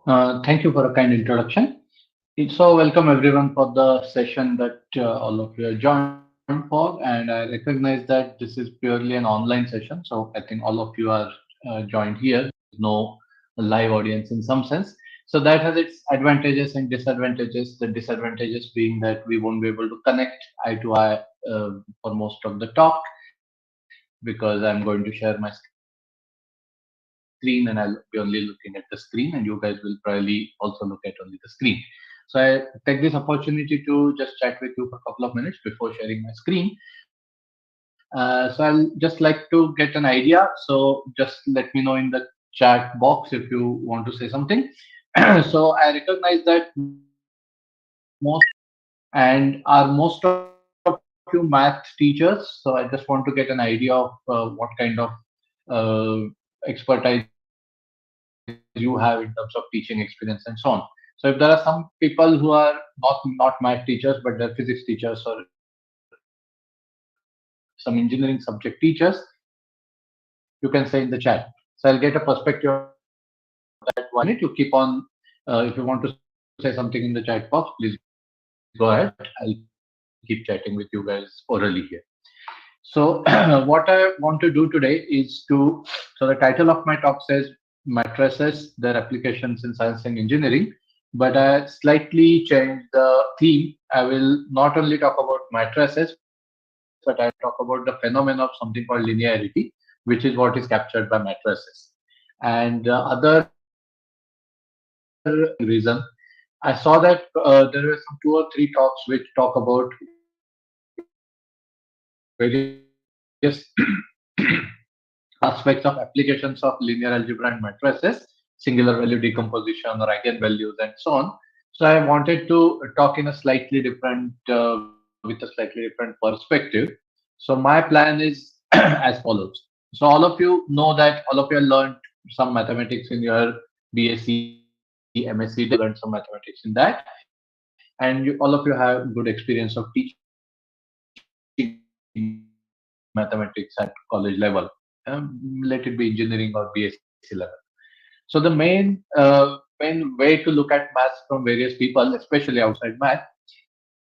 Thank you for a kind introduction. So, welcome everyone for the session that all of you are joined for. And I recognize that this is purely an online session. So, I think all of you are joined here. No live audience in some sense. So, that has its advantages and disadvantages. The disadvantages being that we won't be able to connect eye to eye for most of the talk because I'm going to share my screen and I'll be only looking at the screen, and you guys will probably also look at only the screen. So I take this opportunity to just chat with you for a couple of minutes before sharing my screen. So I'll just like to get an idea. So just let me know in the chat box if you want to say something. So I recognize that most of you are math and are most of you math teachers. So I just want to get an idea of what kind of expertise you have in terms of teaching experience and so on. So if there are some people who are not math teachers, but they're physics teachers or some engineering subject teachers, you can say in the chat. So I'll get a perspective of that. 1 minute, you keep on. If you want to say something in the chat box, please go ahead. I'll keep chatting with you guys orally here. So what I want to do today is to. So the title of my talk says matrices, their applications in science and engineering, but I slightly changed the theme. I will not only talk about matrices, but I will talk about the phenomenon of something called linearity, which is what is captured by matrices. And other reason, I saw that there were some 2 or 3 talks which talk about various aspects of applications of linear algebra and matrices, singular value decomposition or eigenvalues and so on. So I wanted to talk in a slightly different, with a slightly different perspective. So my plan is as follows. So all of you know that all of you have learned some mathematics in your BSc, MSc degree. You learned some mathematics in that, and all of you have good experience of teaching mathematics at college level, let it be engineering or BSc level. So the main way to look at maths from various people, especially outside math,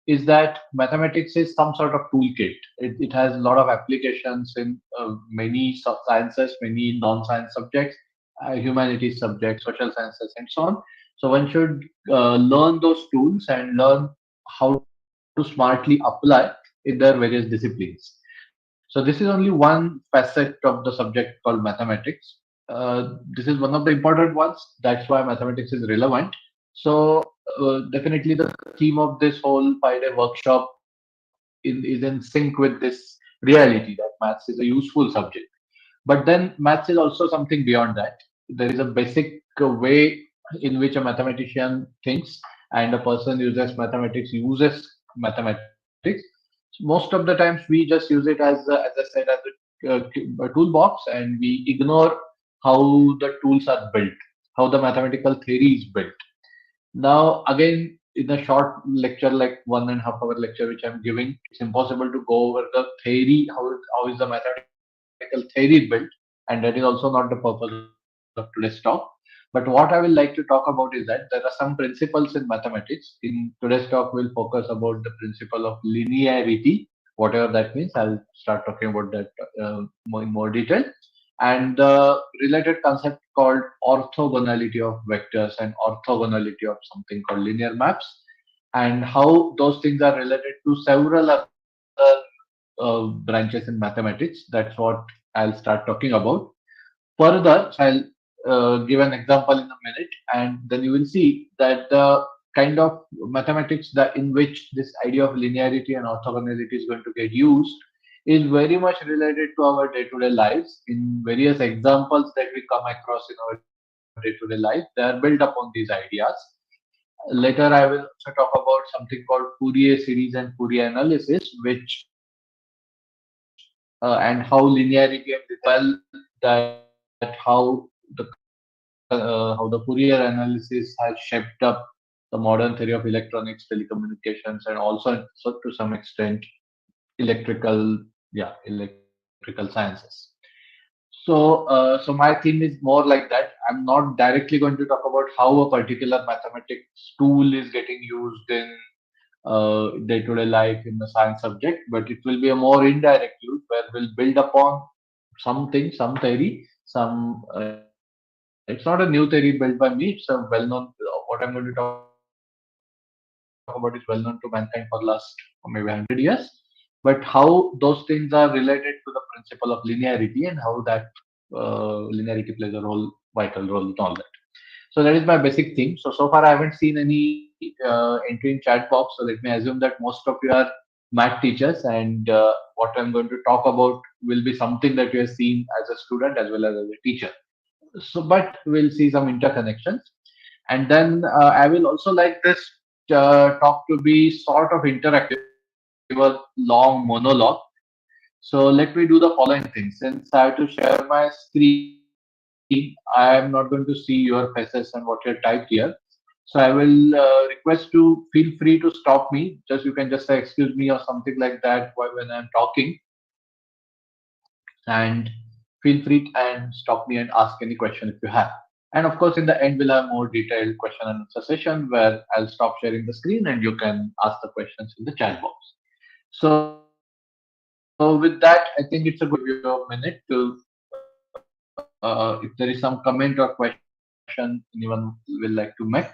is that mathematics is some sort of toolkit. It has a lot of applications in many sciences, many non-science subjects, humanities subjects, social sciences, and so on. So one should learn those tools and learn how to smartly apply in their various disciplines. So this is only one facet of the subject called mathematics. This is one of the important ones. That's why mathematics is relevant. So definitely the theme of this whole 5-day workshop is in sync with this reality that maths is a useful subject. But then maths is also something beyond that. There is a basic way in which a mathematician thinks, and a person uses mathematics, most of the times we just use it as I said, as a toolbox, and we ignore how the tools are built, how the mathematical theory is built. Now, again, in a short lecture, like 1.5 hour lecture, which I'm giving, it's impossible to go over the theory, how is the mathematical theory built, and that is also not the purpose of today's talk. But what I will like to talk about is that there are some principles in mathematics. In today's talk, we'll focus about the principle of linearity, whatever that means. I'll start talking about that in more detail. And the related concept called orthogonality of vectors and orthogonality of something called linear maps, and how those things are related to several other branches in mathematics. That's what I'll start talking about. Further, so I'll give an example in a minute, and then you will see that the kind of mathematics that in which this idea of linearity and orthogonality is going to get used is very much related to our day-to-day lives. In various examples that we come across in our day-to-day life, they are built upon these ideas. Later, I will also talk about something called Fourier series and Fourier analysis, which and how linearity and that how the Fourier analysis has shaped up the modern theory of electronics, telecommunications, and also so to some extent electrical sciences. So my theme is more like that. I'm not directly going to talk about how a particular mathematics tool is getting used in day-to-day life in the science subject, but it will be a more indirect use where we'll build upon something, some theory, some. It's not a new theory built by me. It's a well-known. What I'm going to talk about is well-known to mankind for last maybe 100 years. But how those things are related to the principle of linearity and how that linearity plays a vital role in all that. So that is my basic theme. So far I haven't seen any entry in chat box. So let me assume that most of you are math teachers, and what I'm going to talk about will be something that you have seen as a student as well as a teacher. So, but we'll see some interconnections, and then I will also like this talk to be sort of interactive, a long monologue. So let me do the following thing. Since I have to share my screen, I am not going to see your faces and what you have typed here. So I will request to feel free to stop me. Just you can just say excuse me or something like that when I'm talking, and feel free and stop me and ask any question if you have. And of course, in the end, we'll have more detailed question and answer session where I'll stop sharing the screen and you can ask the questions in the chat box. So with that, I think it's a good idea to give you a minute to, if there is some comment or question anyone will like to make.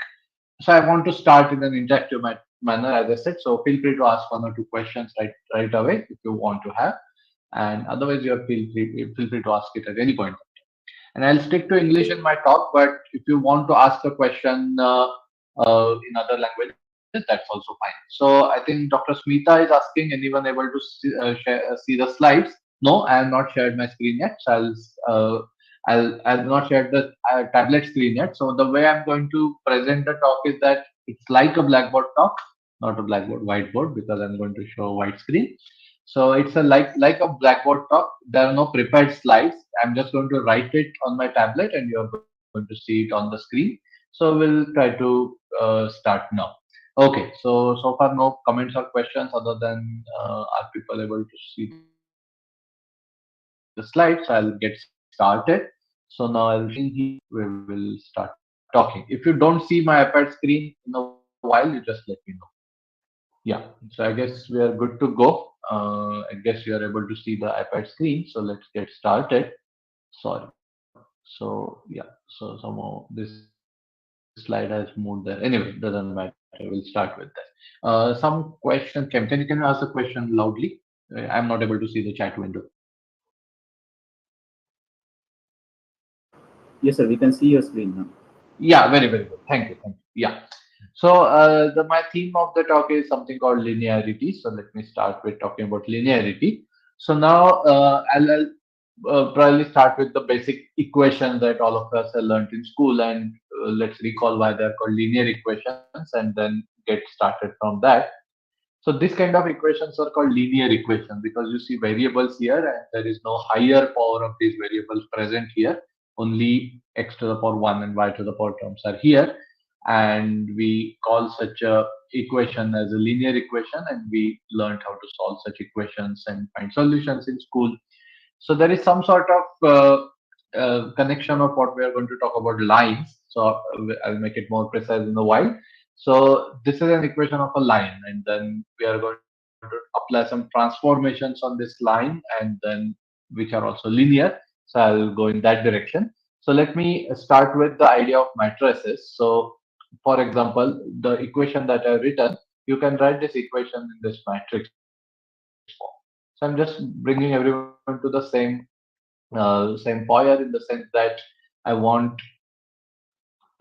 So I want to start in an interactive manner, as I said. So feel free to ask 1 or 2 questions right away if you want to have, and otherwise you are feel free to ask it at any point. And I'll stick to English in my talk. But if you want to ask a question in other languages, that's also fine. So I think Dr. Smita is asking, anyone able to see the slides? No, I have not shared my screen yet. So I've not shared the tablet screen yet. So the way I'm going to present the talk is that it's like a blackboard talk, not a blackboard whiteboard, because I'm going to show a white screen. So it's a like a blackboard talk. There are no prepared slides. I'm just going to write it on my tablet, and you're going to see it on the screen. So we'll try to start now. Okay. So far no comments or questions other than are people able to see the slides? So I'll get started. So now I'll share my screen here. We will start talking. If you don't see my iPad screen in a while, you just let me know. Yeah. So I guess we are good to go. I guess you are able to see the iPad screen. So let's get started. Sorry. So yeah. So somehow this slide has moved there. Anyway, doesn't matter. We'll start with that. Some question. Can you ask a question loudly? I'm not able to see the chat window. Yes, sir. We can see your screen now. Yeah, very good. Thank you. Yeah. So my theme of the talk is something called linearity. So let me start with talking about linearity. So now I'll probably start with the basic equations that all of us have learned in school, and let's recall why they're called linear equations, and then get started from that. So this kind of equations are called linear equations because you see variables here and there is no higher power of these variables present here. Only x to the power 1 and y to the power terms are here. And we call such a equation as a linear equation, and we learned how to solve such equations and find solutions in school. So there is some sort of connection of what we are going to talk about lines. So I'll make it more precise in a while. So this is an equation of a line, and then we are going to apply some transformations on this line, and then which are also linear. So I'll go in that direction. So let me start with the idea of matrices. So for example, the equation that I've written, you can write this equation in this matrix form. So I'm just bringing everyone to the same fire in the sense that I want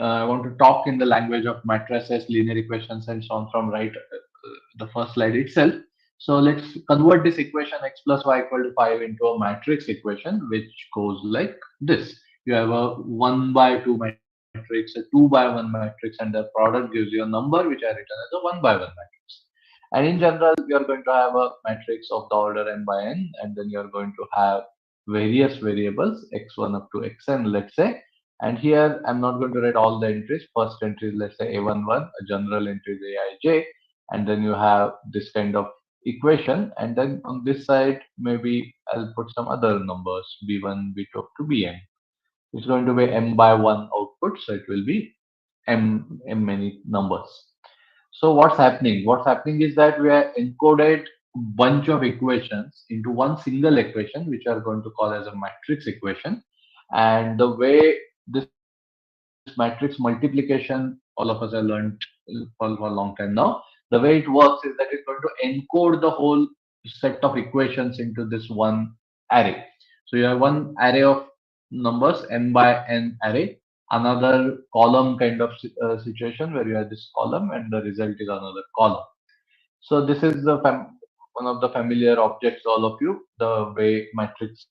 I want to talk in the language of matrices, linear equations, and so on from the first slide itself. So let's convert this equation x plus y equal to 5 into a matrix equation, which goes like this. You have a 1 by 2 matrix, a 2 by 1 matrix, and the product gives you a number which I written as a 1 by 1 matrix. And in general, you're going to have a matrix of the order n by n, and then you're going to have various variables x1 up to xn, let's say. And here I'm not going to write all the entries. First entry is, let's say, a11, a general entry is aij, and then you have this kind of equation. And then on this side, maybe I'll put some other numbers b1, b2 up to bn. It's going to be m by 1 output, so it will be m many numbers. So what's happening? What's happening is that we are encoded bunch of equations into one single equation, which we are going to call as a matrix equation. And the way this matrix multiplication, all of us have learned for a long time now. The way it works is that it's going to encode the whole set of equations into this one array. So you have one array of numbers, n by n array, another column kind of situation where you have this column and the result is another column. So this is the one of the familiar objects to all of you, the way matrix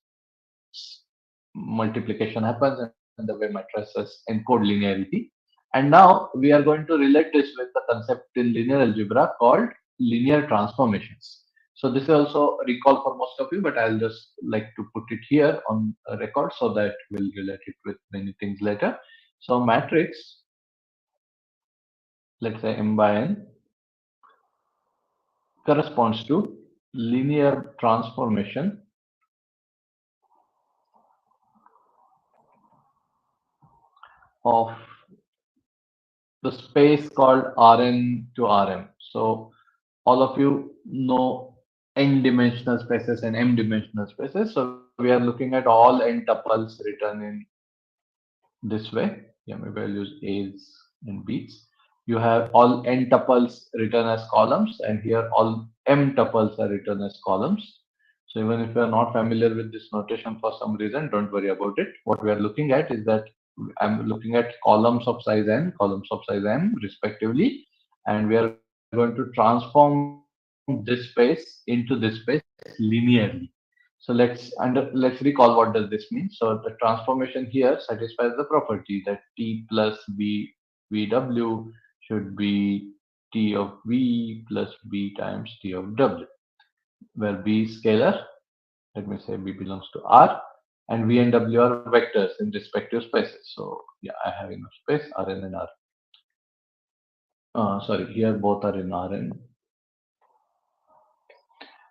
multiplication happens and the way matrices encode linearity. And now we are going to relate this with the concept in linear algebra called linear transformations. So this is also a recall for most of you, but I'll just like to put it here on a record so that we'll relate it with many things later. So matrix, let's say m by n, corresponds to linear transformation of the space called Rn to Rm. So all of you know n-dimensional spaces and m-dimensional spaces. So we are looking at all n tuples written in this way. Yeah, maybe I'll use A's and B's. You have all n tuples written as columns, and here all m tuples are written as columns. So even if you are not familiar with this notation for some reason, don't worry about it. What we are looking at is that I'm looking at columns of size n, columns of size m respectively, and we are going to transform this space into this space linearly. So let's recall what does this mean. So the transformation here satisfies the property that t plus b vw should be t of v plus b times t of w, where b is scalar. Let me say b belongs to R, and v and w are vectors in respective spaces. So yeah, I have enough space Rn and R. Sorry, here both are in Rn.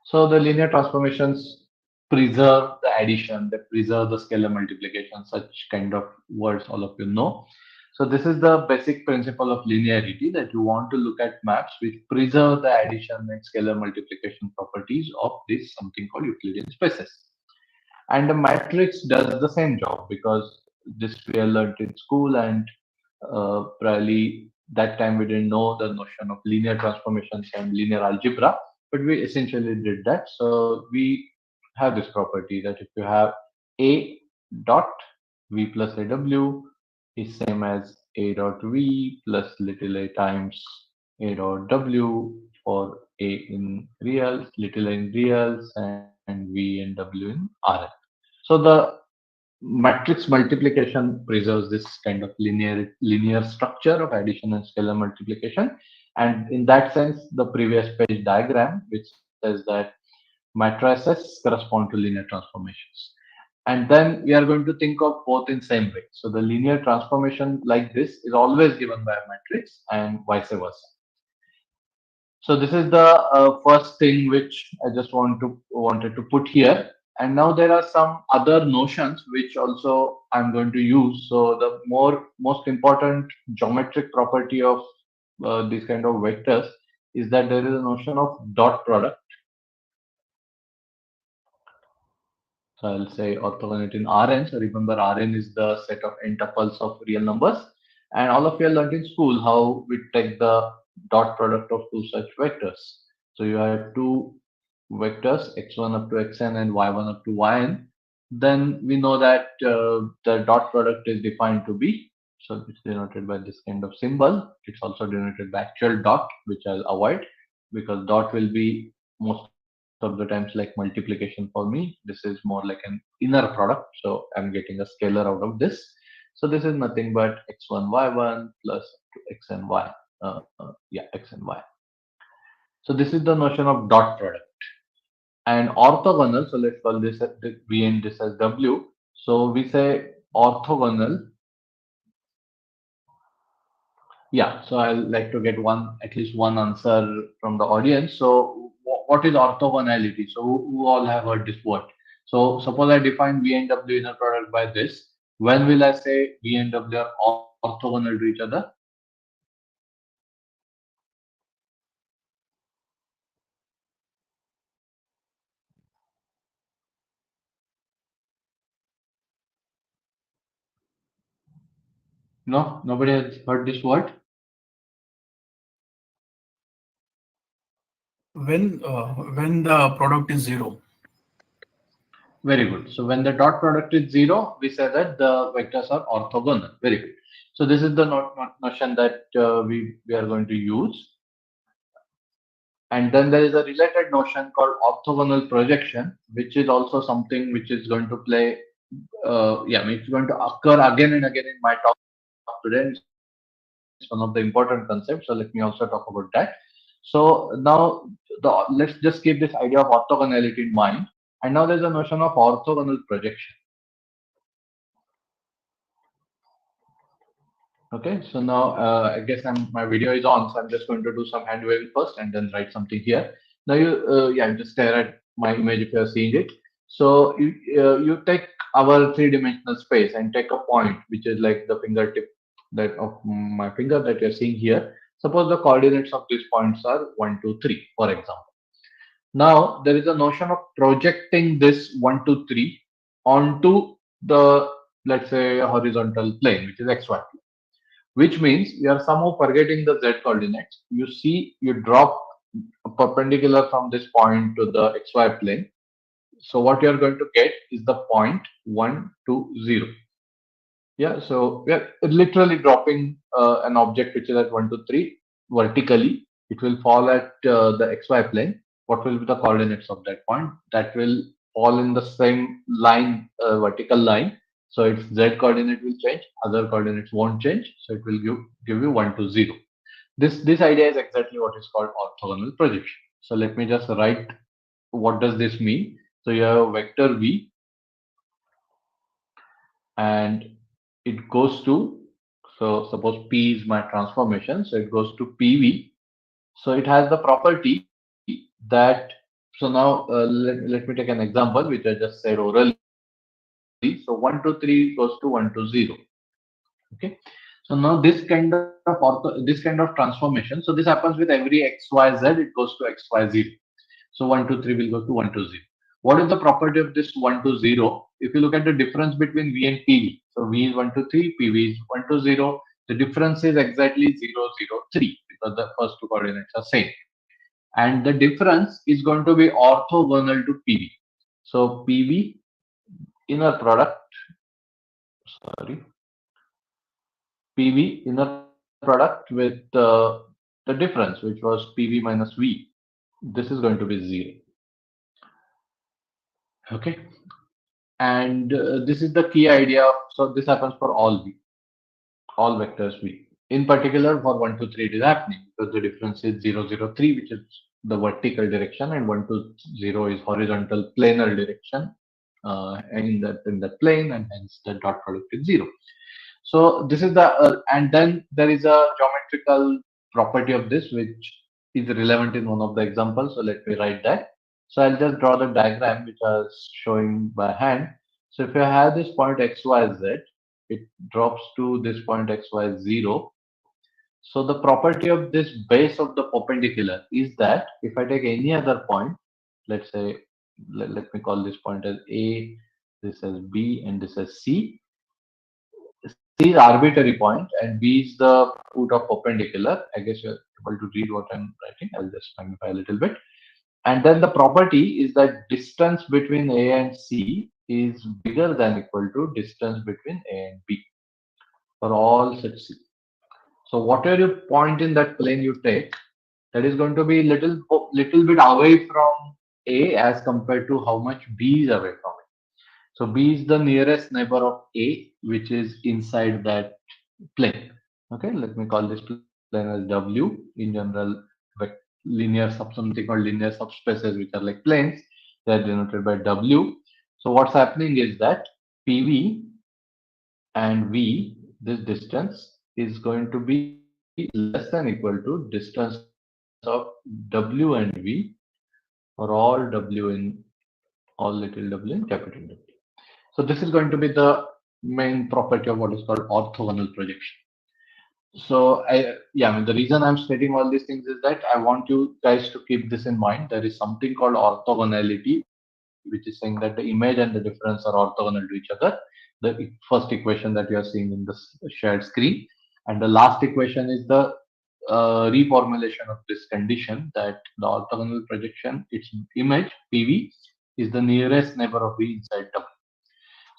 So the linear transformations preserve the addition, they preserve the scalar multiplication, such kind of words all of you know. So this is the basic principle of linearity, that you want to look at maps which preserve the addition and scalar multiplication properties of this something called Euclidean spaces. And the matrix does the same job, because this we have learned in school, and probably that time we didn't know the notion of linear transformations and linear algebra, but we essentially did that. So we have this property that if you have a dot v plus aw is same as a dot v plus little a times a dot w for a in reals, little a in reals, and v and w in Rn. So the matrix multiplication preserves this kind of linear structure of addition and scalar multiplication. And in that sense, the previous page diagram, which says that matrices correspond to linear transformations. And then we are going to think of both in same way. So the linear transformation like this is always given by a matrix and vice versa. So this is the first thing which I just wanted to put here. And now there are some other notions which also I'm going to use. So the most important geometric property of these kind of vectors is that there is a notion of dot product. So I'll say orthogonality in Rn. So remember, Rn is the set of n tuples of real numbers. And all of you learned in school how we take the dot product of two such vectors. So you have two vectors x1 up to xn and y1 up to yn. Then we know that the dot product is defined to be, so it's denoted by this kind of symbol. It's also denoted by actual dot, which I'll avoid, because dot will be most of the times like multiplication for me. This is more like an inner product, so I'm getting a scalar out of this. So this is nothing but x1 y1 plus x and y. X and y. So this is the notion of dot product. And orthogonal, so let's call this v and this as w. So we say orthogonal. Yeah, so I'll like to get at least one answer from the audience. So what is orthogonality? So who all have heard this word? So suppose I define v and w inner product by this. When will I say V and W are orthogonal to each other? No, nobody has heard this word. When the product is zero. Very good. So when the dot product is zero, we say that the vectors are orthogonal. Very good. So this is the notion that we are going to use. And then there is a related notion called orthogonal projection, which is also something which is going to play, it's going to occur again and again in my talk today. It's one of the important concepts. So let me also talk about that. So now let's just keep this idea of orthogonality in mind. And now there's a notion of orthogonal projection. Okay, so now I guess my video is on, so I'm just going to do some hand waving first and then write something here. Now just stare at my image if you're seeing it. So you take our three-dimensional space and take a point which is like the fingertip that of my finger that you're seeing here. Suppose the coordinates of these points are 1, 2, 3, for example. Now there is a notion of projecting this 1, 2, 3 onto the, let's say, horizontal plane, which is xy, which means you are somehow forgetting the z coordinates. You see, you drop a perpendicular from this point to the xy plane. So what you are going to get is the point 1, 2, 0. Yeah, so we are literally dropping an object which is at 1, 2, 3 vertically. It will fall at the xy plane. What will be the coordinates of that point? That will fall in the same line, vertical line. So its z coordinate will change, other coordinates won't change. So it will give you 1, 2, 0. This idea is exactly what is called orthogonal projection. So let me just write what does this mean. So you have a vector v and it goes to, so suppose P is my transformation, so it goes to PV. So it has the property that, so now let me take an example which I just said orally. So 1, 2, 3 goes to 1, 2, 0. Okay. So now this kind of transformation, so this happens with every xyz, it goes to xy0. So 1, 2, 3 will go to 1, 2, 0. What is the property of this 1, 2, 0? If you look at the difference between V and PV, so V is 1, 2, 3, PV is 1, 2, 0. The difference is exactly 0, 0, 3 because the first two coordinates are same. And the difference is going to be orthogonal to PV. So PV inner product, sorry, PV inner product with the difference, which was PV minus V. This is going to be 0. Okay. And this is the key idea. So this happens for all V, all vectors V. In particular, for 1, 2, 3, it is happening because the difference is 0, 0, 3, which is the vertical direction, and 1, 2, 0 is horizontal planar direction in that plane, and hence the dot product is 0. So this is the and then there is a geometrical property of this which is relevant in one of the examples. So let me write that. So I'll just draw the diagram which I was showing by hand. So if you have this point xyz, it drops to this point xy0. So the property of this base of the perpendicular is that if I take any other point, let's say let me call this point as A, this as B, and this as C. C is arbitrary point and B is the foot of perpendicular. I guess you're able to read what I'm writing. I'll just magnify a little bit. And then the property is that distance between A and C is bigger than equal to distance between A and B for all such C. So whatever you point in that plane you take, that is going to be little bit away from A as compared to how much B is away from it. So B is the nearest neighbor of A, which is inside that plane. Okay, let me call this plane as W. In general, something called linear subspaces, which are like planes, they are denoted by W. So what's happening is that PV and V, this distance is going to be less than equal to distance of W and V for all W in all little w in capital W. So this is going to be the main property of what is called orthogonal projection. So I mean, the reason I'm stating all these things is that I want you guys to keep this in mind. There is something called orthogonality, which is saying that the image and the difference are orthogonal to each other. The first equation that you are seeing in the shared screen, and the last equation is the reformulation of this condition that the orthogonal projection, its image PV, is the nearest neighbor of V inside W.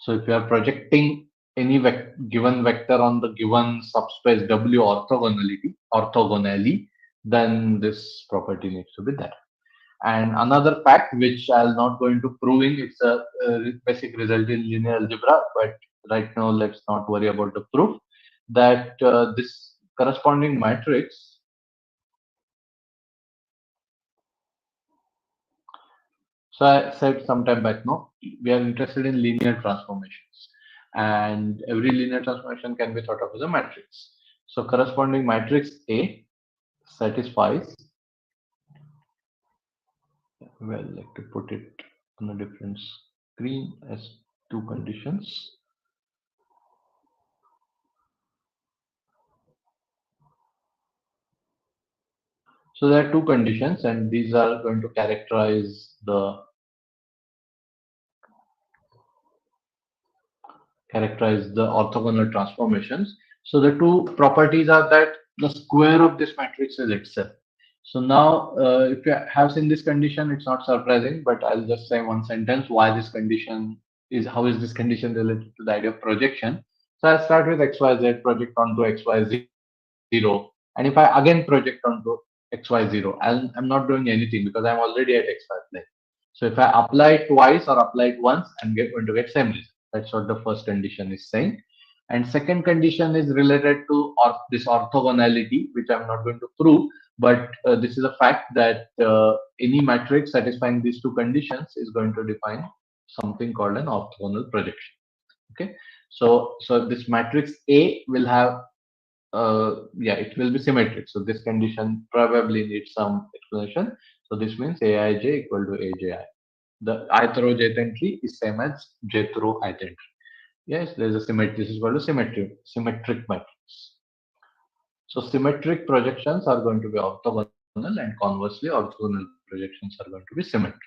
So if you are projecting any given vector on the given subspace W orthogonally, then this property needs to be there. And another fact which I'll not go into proving, it's a basic result in linear algebra, but right now let's not worry about the proof, that this corresponding matrix. So I said sometime back, no, we are interested in linear transformations, and every linear transformation can be thought of as a matrix. So corresponding matrix A satisfies, well, like to put it on a different screen as two conditions. So there are two conditions, and these are going to characterize the orthogonal transformations. So the two properties are that the square of this matrix is itself. So now, if you have seen this condition, it's not surprising, but I'll just say one sentence why this condition is, how is this condition related to the idea of projection. So I'll start with xyz, project onto xy0, and if I again project onto xy0, I'm not doing anything because I'm already at xy plane. So if I apply it twice or apply it once, I'm going to get same result. That's what the first condition is saying. And second condition is related to this orthogonality, which I'm not going to prove, but this is a fact that any matrix satisfying these two conditions is going to define something called an orthogonal projection. Okay, so this matrix A will have it will be symmetric. So this condition probably needs some explanation. So this means Aij equal to Aji. The ith row jth entry is same as jth row ith entry. Yes, there is a symmetry. This is called a symmetric matrix. So symmetric projections are going to be orthogonal, and conversely, orthogonal projections are going to be symmetric.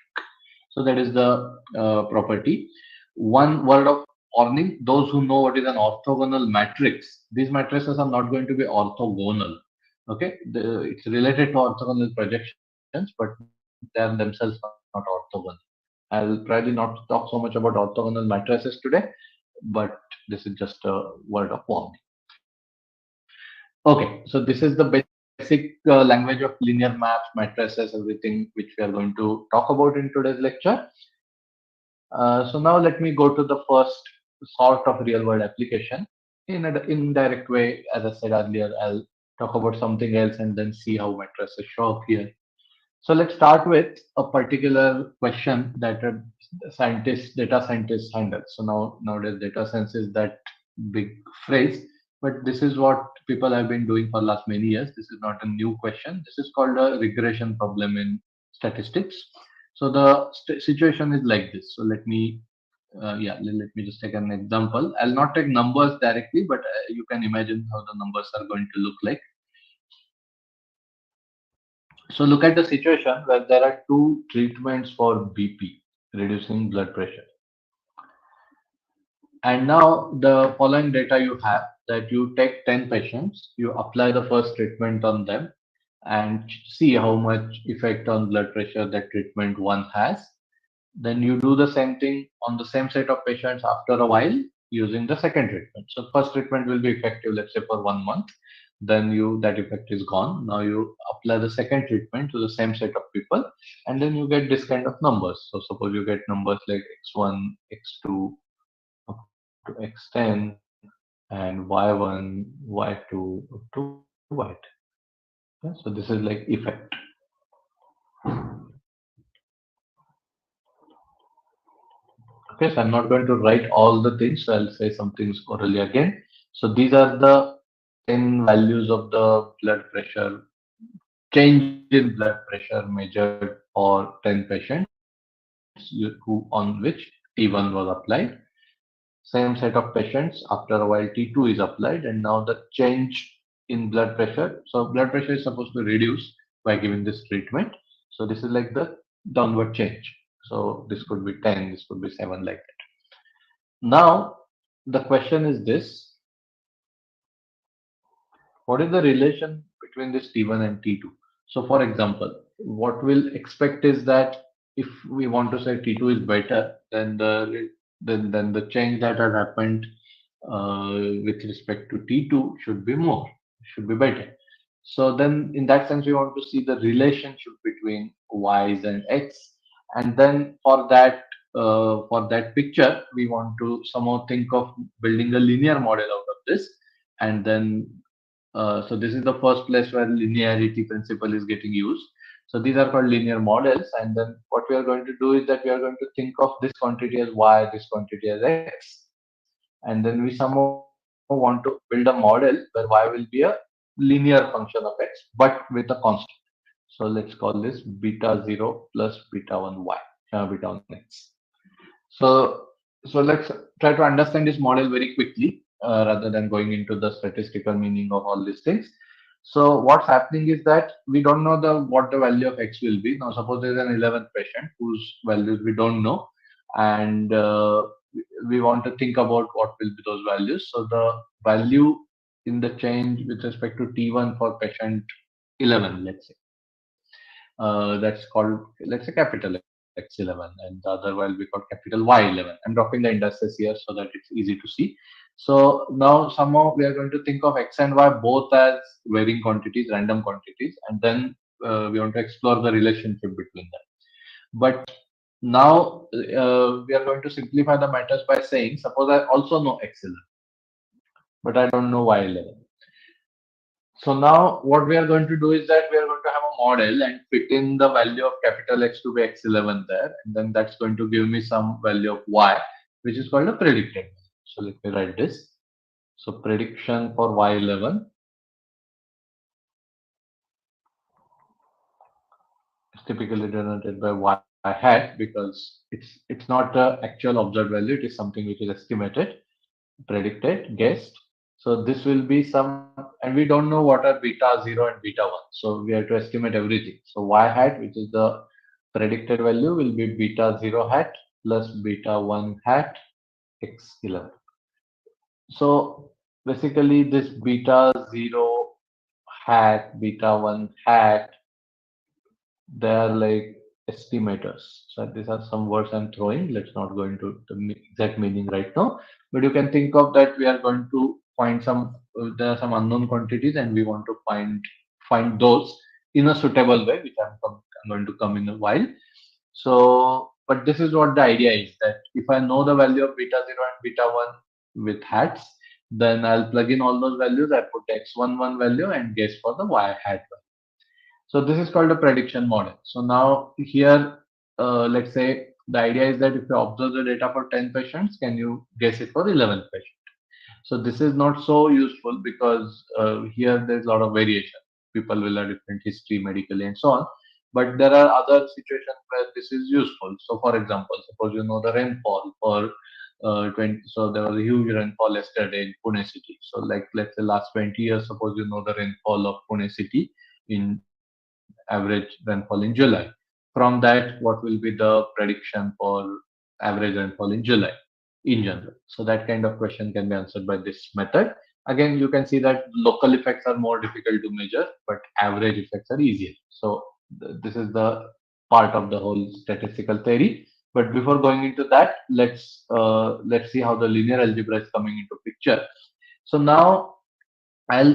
So that is the property. One word of warning: those who know what is an orthogonal matrix, these matrices are not going to be orthogonal. Okay, it's related to orthogonal projections, but they are themselves not orthogonal. I'll probably not talk so much about orthogonal matrices today, but this is just a word of warning. Okay, so this is the basic language of linear maps, matrices, everything which we are going to talk about in today's lecture. So now let me go to the first sort of real world application. In an indirect way, as I said earlier, I'll talk about something else and then see how matrices show up here. So let's start with a particular question that a data scientist handles. So nowadays, data science is that big phrase, but this is what people have been doing for last many years. This is not a new question. This is called a regression problem in statistics. So the situation is like this. So let me just take an example. I'll not take numbers directly, but you can imagine how the numbers are going to look like. So look at the situation where there are two treatments for BP, reducing blood pressure. And now the following data you have, that you take 10 patients, you apply the first treatment on them and see how much effect on blood pressure that treatment one has. Then you do the same thing on the same set of patients after a while using the second treatment. So first treatment will be effective, let's say for 1 month. Then that effect is gone. Now you apply the second treatment to the same set of people, and then you get this kind of numbers. So suppose you get numbers like x1, x2, up to x10, and y1, y2, up to y10. Yeah, so this is like effect. Okay, so I'm not going to write all the things, so I'll say some things orally again. So these are the 10 values of the blood pressure, change in blood pressure measured for 10 patients on which T1 was applied. same set of patients. After a while, T2 is applied, and now the change in blood pressure. So blood pressure is supposed to reduce by giving this treatment. So this is like the downward change. So this could be 10, this could be 7, like that. Now the question is this: what is the relation between this T1 and T2? So for example, what we'll expect is that if we want to say T2 is better, then the change that has happened with respect to T2 should be more, should be better. So then in that sense, we want to see the relationship between Y's and X. And then for that picture, we want to somehow think of building a linear model out of this. And then so this is the first place where linearity principle is getting used. So these are called linear models. And then what we are going to do is that we are going to think of this quantity as Y, this quantity as X. And then we somehow want to build a model where Y will be a linear function of X, but with a constant. So let's call this beta 0 plus beta 1 Y, beta 1 X. So, so let's try to understand this model very quickly rather than going into the statistical meaning of all these things. So what's happening is that we don't know what the value of X will be. Now suppose there's an 11th patient whose values we don't know, and we want to think about what will be those values. So the value in the change with respect to T1 for patient 11, let's say, that's called, let's say, capital X11, and the other will be called capital Y11. I'm dropping the indices here so that it's easy to see. So now somehow we are going to think of X and Y both as varying quantities, random quantities, and then we want to explore the relationship between them. But now we are going to simplify the matters by saying, suppose I also know X11, but I don't know Y11. So now what we are going to do is that we are going to have a model and fit in the value of capital X to be X11 there. And then that's going to give me some value of Y, which is called a predicted value. So let me write this. So prediction for Y11 is typically denoted by Y hat because it's not the actual observed value. It is something which is estimated, predicted, guessed. So this will be some, and we don't know what are beta 0 and beta 1. So we have to estimate everything. So Y hat, which is the predicted value, will be beta 0 hat plus beta 1 hat x11. So basically this beta 0 hat, beta 1 hat, they are like estimators. So these are some words I'm throwing. Let's not go into the exact meaning right now, but you can think of that we are going to find some. There are some unknown quantities, and we want to find those in a suitable way, which I'm going to come in a while. So, but this is what the idea is, that if I know the value of beta 0 and beta 1 with hats, then I'll plug in all those values. I put x11 value and guess for the y hat value. So this is called a prediction model. So now here, let's say the idea is that if you observe the data for 10 patients, can you guess it for 11 patients? So this is not so useful because here there's a lot of variation. People will have different history medically and so on. But there are other situations where this is useful. So for example, suppose you know the rainfall for 20. So there was a huge rainfall yesterday in Pune city. So like let's say last 20 years, suppose you know the rainfall of Pune city in average rainfall in July. From that, what will be the prediction for average rainfall in July in general? So that kind of question can be answered by this method. Again, you can see that local effects are more difficult to measure, but average effects are easier. So this is the part of the whole statistical theory. But before going into that, let's see how the linear algebra is coming into picture. So now I'll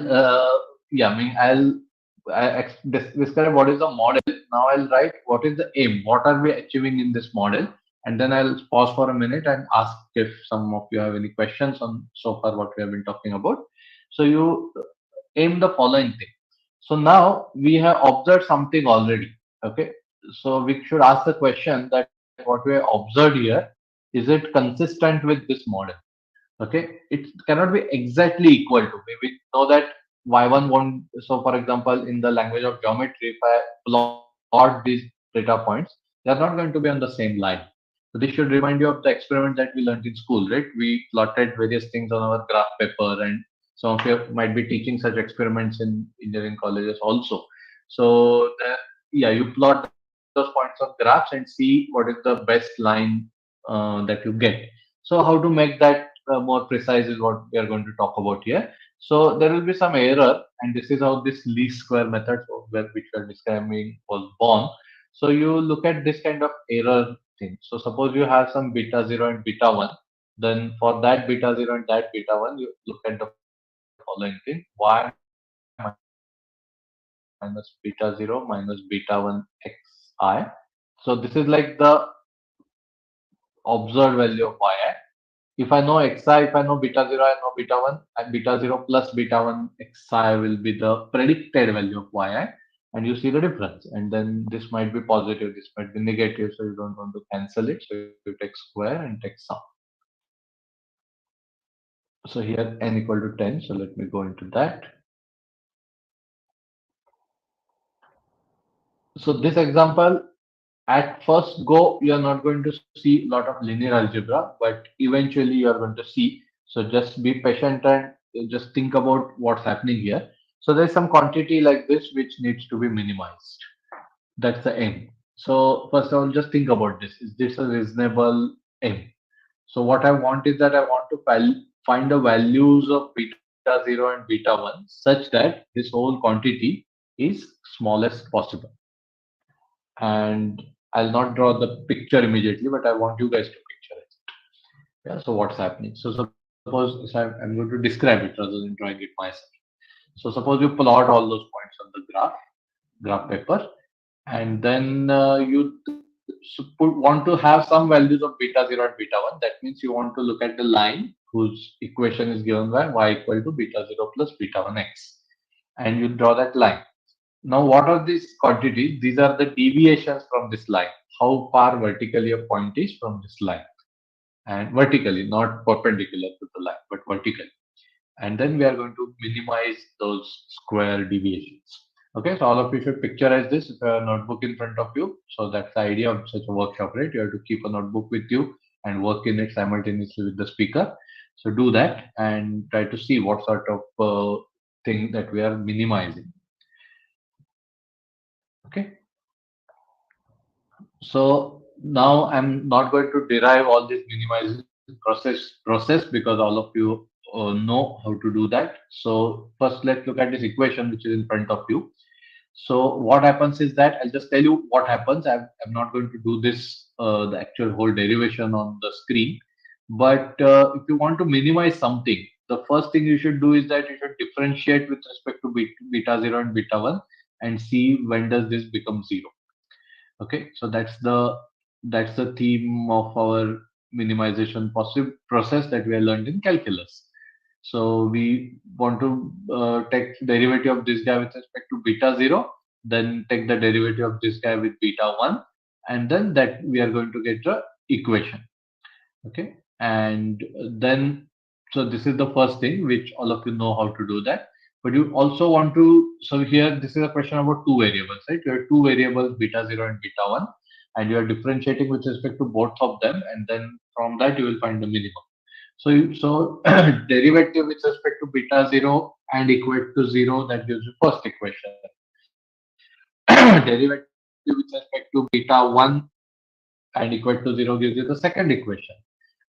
describe what is the model. Now I'll write what is the aim. What are we achieving in this model? And then I'll pause for a minute and ask if some of you have any questions on so far what we have been talking about. So you aim the following thing. So now we have observed something already. Okay. So we should ask the question that what we have observed here, is it consistent with this model? Okay, it cannot be exactly equal to. We know that y1 won't. So for example, in the language of geometry, if I plot these data points, they are not going to be on the same line. So this should remind you of the experiment that we learned in school, right? We plotted various things on our graph paper, and some of you might be teaching such experiments in engineering colleges also. So yeah, you plot those points on graphs and see what is the best line that you get. So how to make that more precise is what we are going to talk about here. So there will be some error, and this is how this least square method, which we are describing, was born. So you look at this kind of error thing. So suppose you have some beta 0 and beta 1, then for that beta 0 and that beta 1, you look at the following thing: y minus beta 0 minus beta 1 xi. So this is like the observed value of yi. If I know xi, if I know beta 0, I know beta 1, and beta 0 plus beta 1 xi will be the predicted value of yi. And you see the difference. And then this might be positive, this might be negative, so you don't want to cancel it. So you take square and take sum. So here n equal to 10. So let me go into that. So this example, at first go, you are not going to see a lot of linear algebra, but eventually you are going to see. So just be patient and just think about what's happening here. So there's some quantity like this which needs to be minimized. That's the aim. So first of all, just think about this. Is this a reasonable aim? So what I want is that I want to find the values of beta 0 and beta 1 such that this whole quantity is smallest possible. And I'll not draw the picture immediately, but I want you guys to picture it. Yeah. So what's happening? So suppose I'm going to describe it rather than drawing it myself. So suppose you plot all those points on the graph paper, and then want to have some values of beta 0 and beta 1. That means you want to look at the line whose equation is given by y equal to beta 0 plus beta 1 x, and you draw that line. Now, what are these quantities? These are the deviations from this line. How far vertically a point is from this line, and vertically, not perpendicular to the line, but vertically. And then we are going to minimize those square deviations. Okay, so all of you should picturize this if you have a notebook in front of you. So that's the idea of such a workshop, right? You have to keep a notebook with you and work in it simultaneously with the speaker. So do that and try to see what sort of thing that we are minimizing. Okay. So now I'm not going to derive all this minimizing process because all of you know how to do that. So first let's look at this equation which is in front of you. So what happens is that I'll just tell you what happens. I'm not going to do this the actual whole derivation on the screen. But if you want to minimize something, the first thing you should do is that you should differentiate with respect to beta 0 and beta 1 and see when does this become 0. Okay, so that's the theme of our minimization process that we have learned in calculus. So we want to take derivative of this guy with respect to beta 0, then take the derivative of this guy with beta 1, and then that we are going to get the equation. Okay, and then so this is the first thing which all of you know how to do that. But you also want to, so here this is a question about two variables, right? You have two variables, beta 0 and beta 1, and you are differentiating with respect to both of them, and then from that you will find the minimum. So derivative with respect to beta 0 and equate to 0, that gives you first equation. Derivative with respect to beta 1 and equate to 0 gives you the second equation.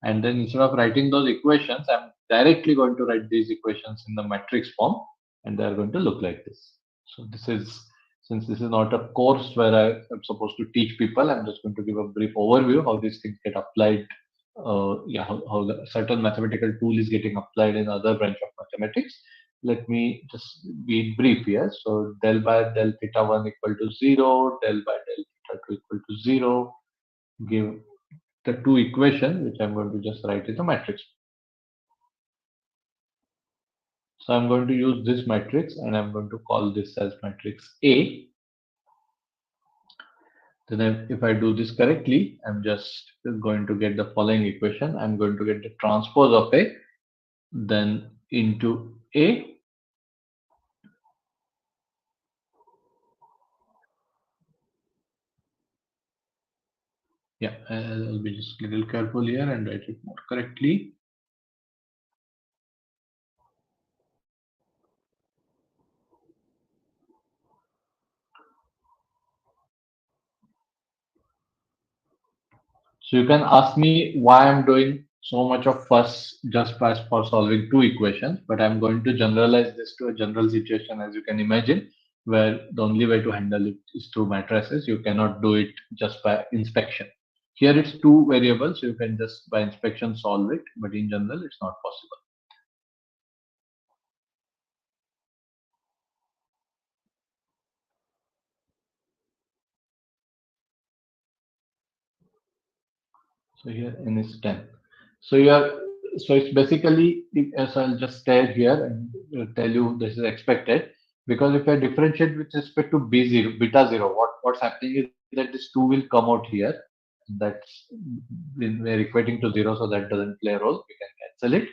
And then instead of writing those equations, I'm directly going to write these equations in the matrix form, and they are going to look like this. So this is, since this is not a course where I am supposed to teach people, I'm just going to give a brief overview how these things get applied. Yeah, how the certain mathematical tool is getting applied in other branch of mathematics. Let me just be brief here. So del by del theta 1 equal to 0, del by del theta 2 equal to 0, give the two equation which I'm going to just write in the matrix. So I'm going to use this matrix and I'm going to call this as matrix A. Then if I do this correctly, I'm just going to get the following equation. I'm going to get the transpose of A, then into A, Yeah, I'll be just a little careful here and write it more correctly. So you can ask me why I'm doing so much of fuss just by for solving two equations, but I'm going to generalize this to a general situation, as you can imagine, where the only way to handle it is through matrices. You cannot do it just by inspection. Here it's two variables, so you can just by inspection solve it, but in general it's not possible. So here n is 10. So you are so it's basically so I'll just stay here and tell you this is expected because if I differentiate with respect to b zero beta zero, what's happening is that this 2 will come out here. That's we're equating to zero, so that doesn't play a role. We can cancel it.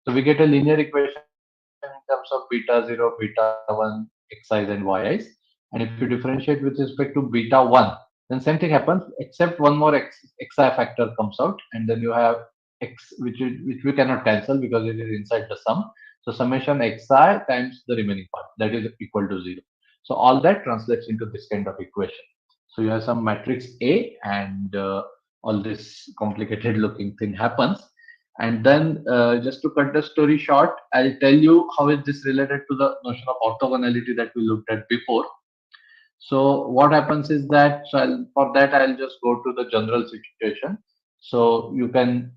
So we get a linear equation in terms of beta zero, beta one, xi's and yi's. And if you differentiate with respect to beta one, then same thing happens, except one more xi factor comes out, and then you have x, which we cannot cancel because it is inside the sum. So summation xi times the remaining part, that is equal to zero. So all that translates into this kind of equation. So you have some matrix A, and all this complicated looking thing happens. And then just to cut the story short, I'll tell you how is this related to the notion of orthogonality that we looked at before. So what happens is that for that I'll just go to the general situation. So you can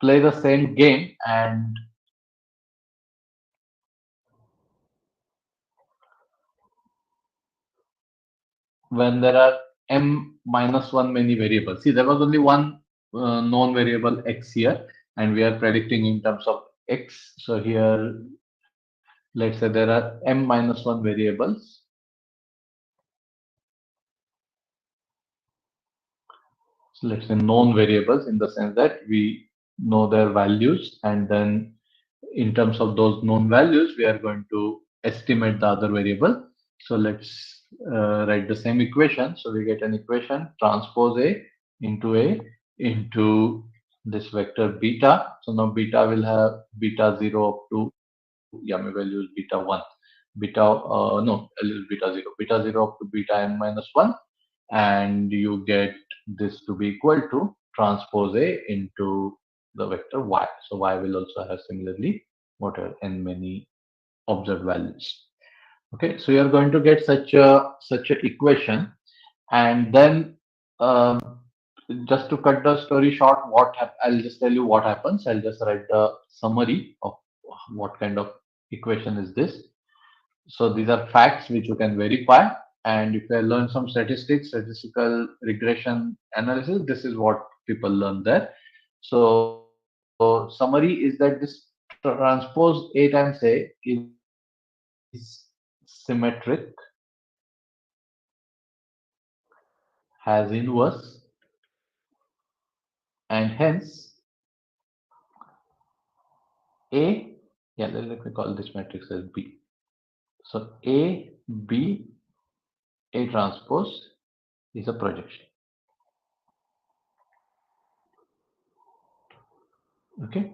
play the same game, and when there are m minus one many variables. See, there was only one known variable x here, and we are predicting in terms of x. So here, let's say there are m minus one variables. So let's say known variables in the sense that we know their values, and then in terms of those known values, we are going to estimate the other variable. So let's write the same equation. So we get an equation transpose A into this vector beta. So now beta will have beta 0 up to, yeah, maybe I'll use beta 1. No, I'll use beta 0. Beta 0 up to beta n minus 1. And you get this to be equal to transpose A into the vector y. So y will also have similarly what are n many observed values. Okay, so you're going to get such a equation, and then just to cut the story short, I'll just tell you what happens. I'll just write the summary of what kind of equation is this. So these are facts which you can verify. And if you learn some statistics, statistical regression analysis, this is what people learn there. So summary is that this transpose A times A is symmetric, has inverse, and hence A, yeah, let me call this matrix as B. So A, B, A transpose is a projection. Okay,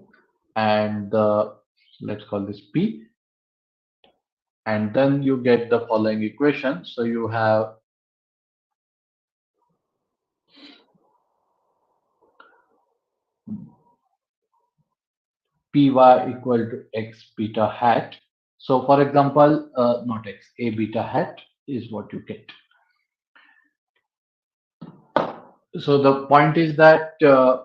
and let's call this P, and then you get the following equation. So you have Py equal to x beta hat. So for example, not x, A beta hat is what you get. So the point is that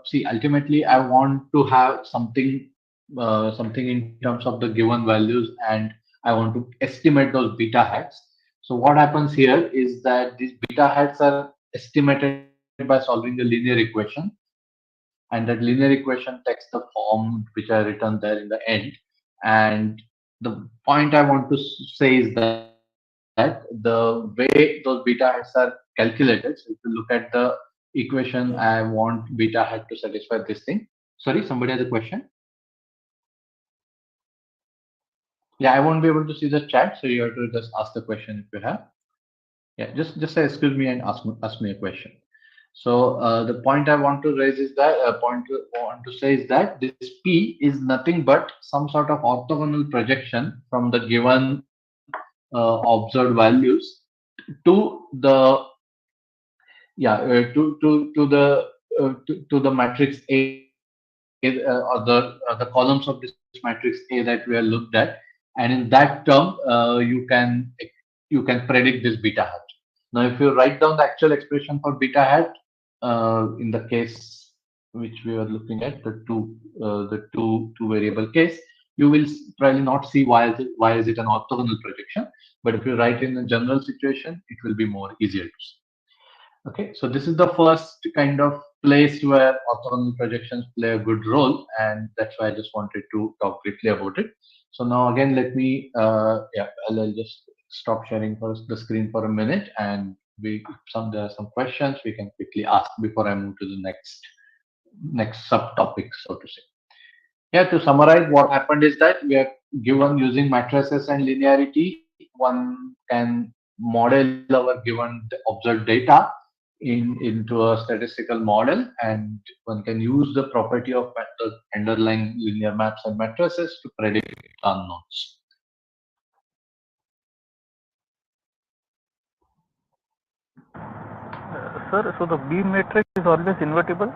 see, ultimately I want to have something in terms of the given values, and I want to estimate those beta hats. So what happens here is that these beta hats are estimated by solving the linear equation, and that linear equation takes the form which I written there in the end. And the point I want to say is that the way those beta hats are calculated, so if you look at the equation, I want beta hat to satisfy this thing. Sorry, somebody has a question? Yeah, I won't be able to see the chat, so you have to just ask the question if you have. Yeah, just say excuse me and ask me a question. So the point I want to raise is that want to say is that this P is nothing but some sort of orthogonal projection from the given observed values to the to the to the matrix A or the columns of this matrix A that we are looked at, and in that term you can predict this beta hat. Now, if you write down the actual expression for beta hat in the case which we were looking at, the two variable case, you will probably not see why is it an orthogonal projection. But if you write in a general situation, it will be more easier to see. Okay, so this is the first kind of place where orthogonal projections play a good role, and that's why I just wanted to talk briefly about it. So now again, let me, I'll just stop sharing for the screen for a minute, and there are some questions we can quickly ask before I move to the next subtopic, so to say. Yeah, to summarize, what happened is that we are given using matrices and linearity, one can model our given observed data into a statistical model, and one can use the property of the underlying linear maps and matrices to predict unknowns. Sir, so the B matrix is always invertible.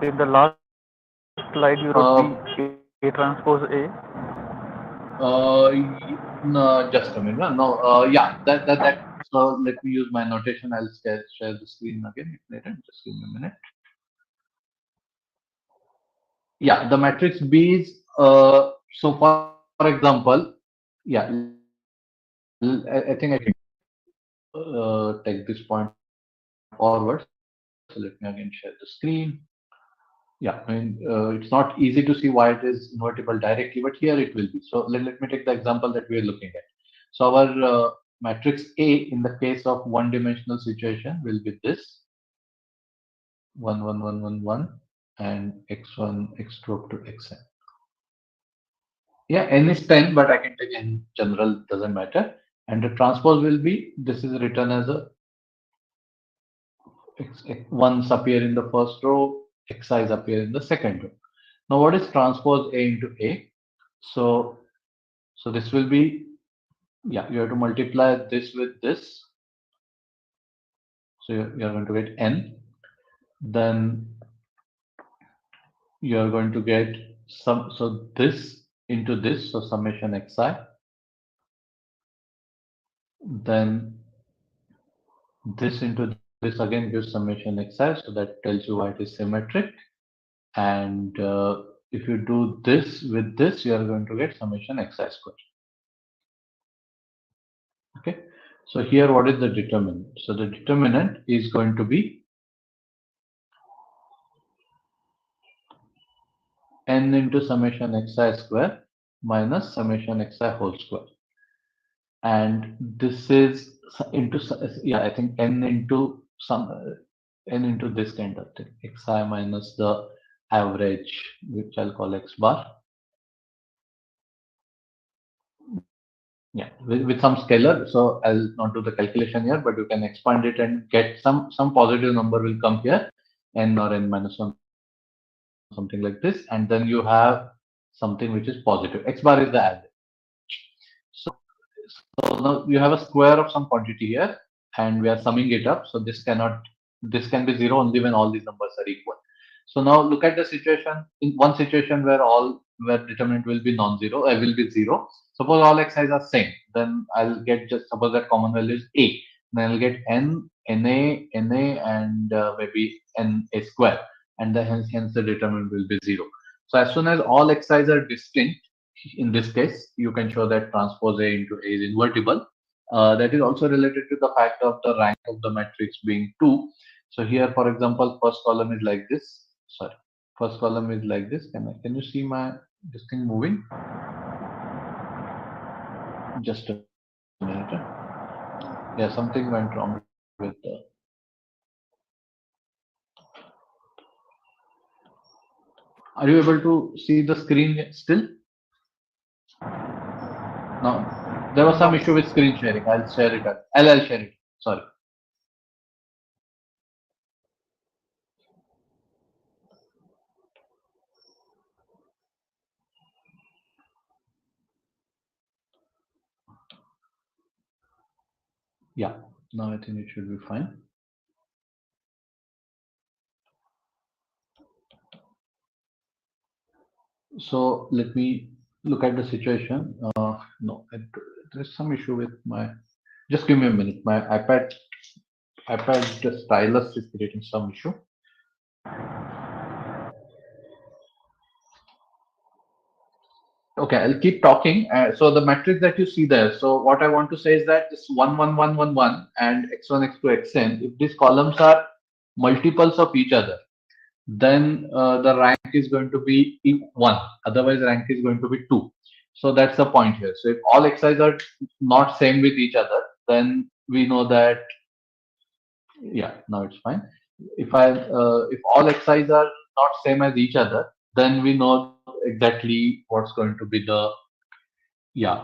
In the last slide, you wrote B A transpose A. No, just a minute. No, yeah, that. So let me use my notation. I'll share the screen again later. Just give me a minute. Yeah, the matrix B is so for example, yeah, I think I can take this point forward. So let me again share the screen. Yeah, I mean, it's not easy to see why it is invertible directly, but here it will be. So let me take the example that we are looking at. So our matrix A in the case of one-dimensional situation will be this: 1, 1, 1, 1, 1, and x1, x2 up to xn. Yeah, n is 10, but I can take n general, doesn't matter. And the transpose will be, this is written as a ones appear in the first row, xi's appear in the second row. Now, what is transpose A into A? So, so this will be, yeah, you have to multiply this with this. So you're going to get n. Then you are going to get some, so this into this, so summation xi. Then this into this again gives summation xi, so that tells you why it is symmetric. And if you do this with this, you are going to get summation xi square. Okay, so here what is the determinant? So the determinant is going to be n into summation xi square minus summation xi whole square. And this is into, yeah, I think n into some n into this kind of thing, xi minus the average, which I'll call x bar. Yeah, with some scalar. So I'll not do the calculation here, but you can expand it and get some positive number will come here, n or n minus 1, something like this, and then you have something which is positive. X bar is the average. So so now you have a square of some quantity here, and we are summing it up. So this can be zero only when all these numbers are equal. So now look at the situation. In one situation where determinant will be non-zero, I will be zero. Suppose all xi's are same, then I'll get, just suppose that common value is a. Then I'll get n, na, and maybe n a square, and then hence the determinant will be zero. So as soon as all xi's are distinct, in this case, you can show that transpose A into A is invertible. That is also related to the fact of the rank of the matrix being 2. So here, for example, first column is like this. Sorry, first column is like this. Can you see my this thing moving? Just a minute. Yeah, something went wrong with the. Are you able to see the screen still? No, there was some issue with screen sharing. I'll share it. I'll share it. Sorry. Yeah, now I think it should be fine. So let me look at the situation. No, there's some issue with my. Just give me a minute. My iPad, the stylus is creating some issue. Okay, I'll keep talking. So the matrix that you see there. So what I want to say is that this 1 1 1 1 1 and x1 x2 xn. If these columns are multiples of each other, then the rank is going to be 1. Otherwise, rank is going to be 2. So that's the point here. So if all xi's are not same with each other, then we know that, yeah, now it's fine. If all xi's are not same as each other, then we know exactly what's going to be the, yeah,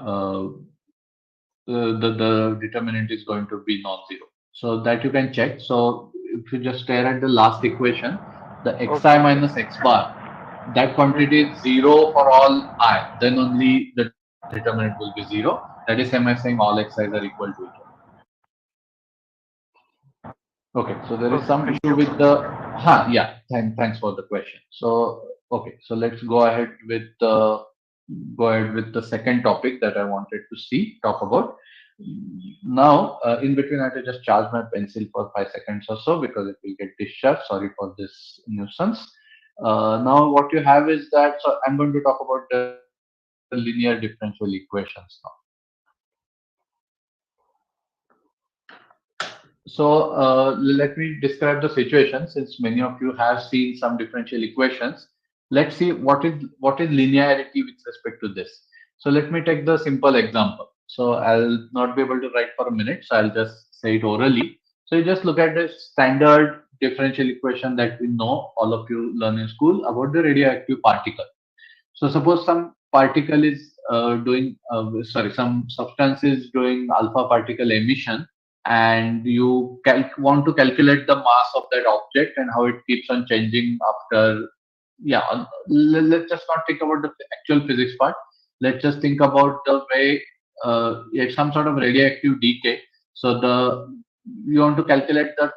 the determinant is going to be non-zero. So that you can check. So if you just stare at the last equation, the xi minus x bar, that quantity is 0 for all I, then only the determinant will be 0. That is same as saying all xi's are equal to each other. Okay, so there is Okay, some thank issue you. with the, yeah, thanks for the question. So, okay, so let's go ahead with the second topic that I wanted to talk about. Now, in between, I have to just charge my pencil for 5 seconds or so because it will get discharged. Sorry for this nuisance. Now, what you have is that, so I'm going to talk about the linear differential equations now. So let me describe the situation since many of you have seen some differential equations. Let's see what is linearity with respect to this. So let me take the simple example. So I'll not be able to write for a minute, so I'll just say it orally. So you just look at the standard differential equation that we know, all of you learn in school about the radioactive particle. So suppose some particle is some substance is doing alpha particle emission, and you want to calculate the mass of that object and how it keeps on changing after. Yeah, let's just not think about the actual physics part. Let's just think about the way it's some sort of radioactive decay. So you want to calculate the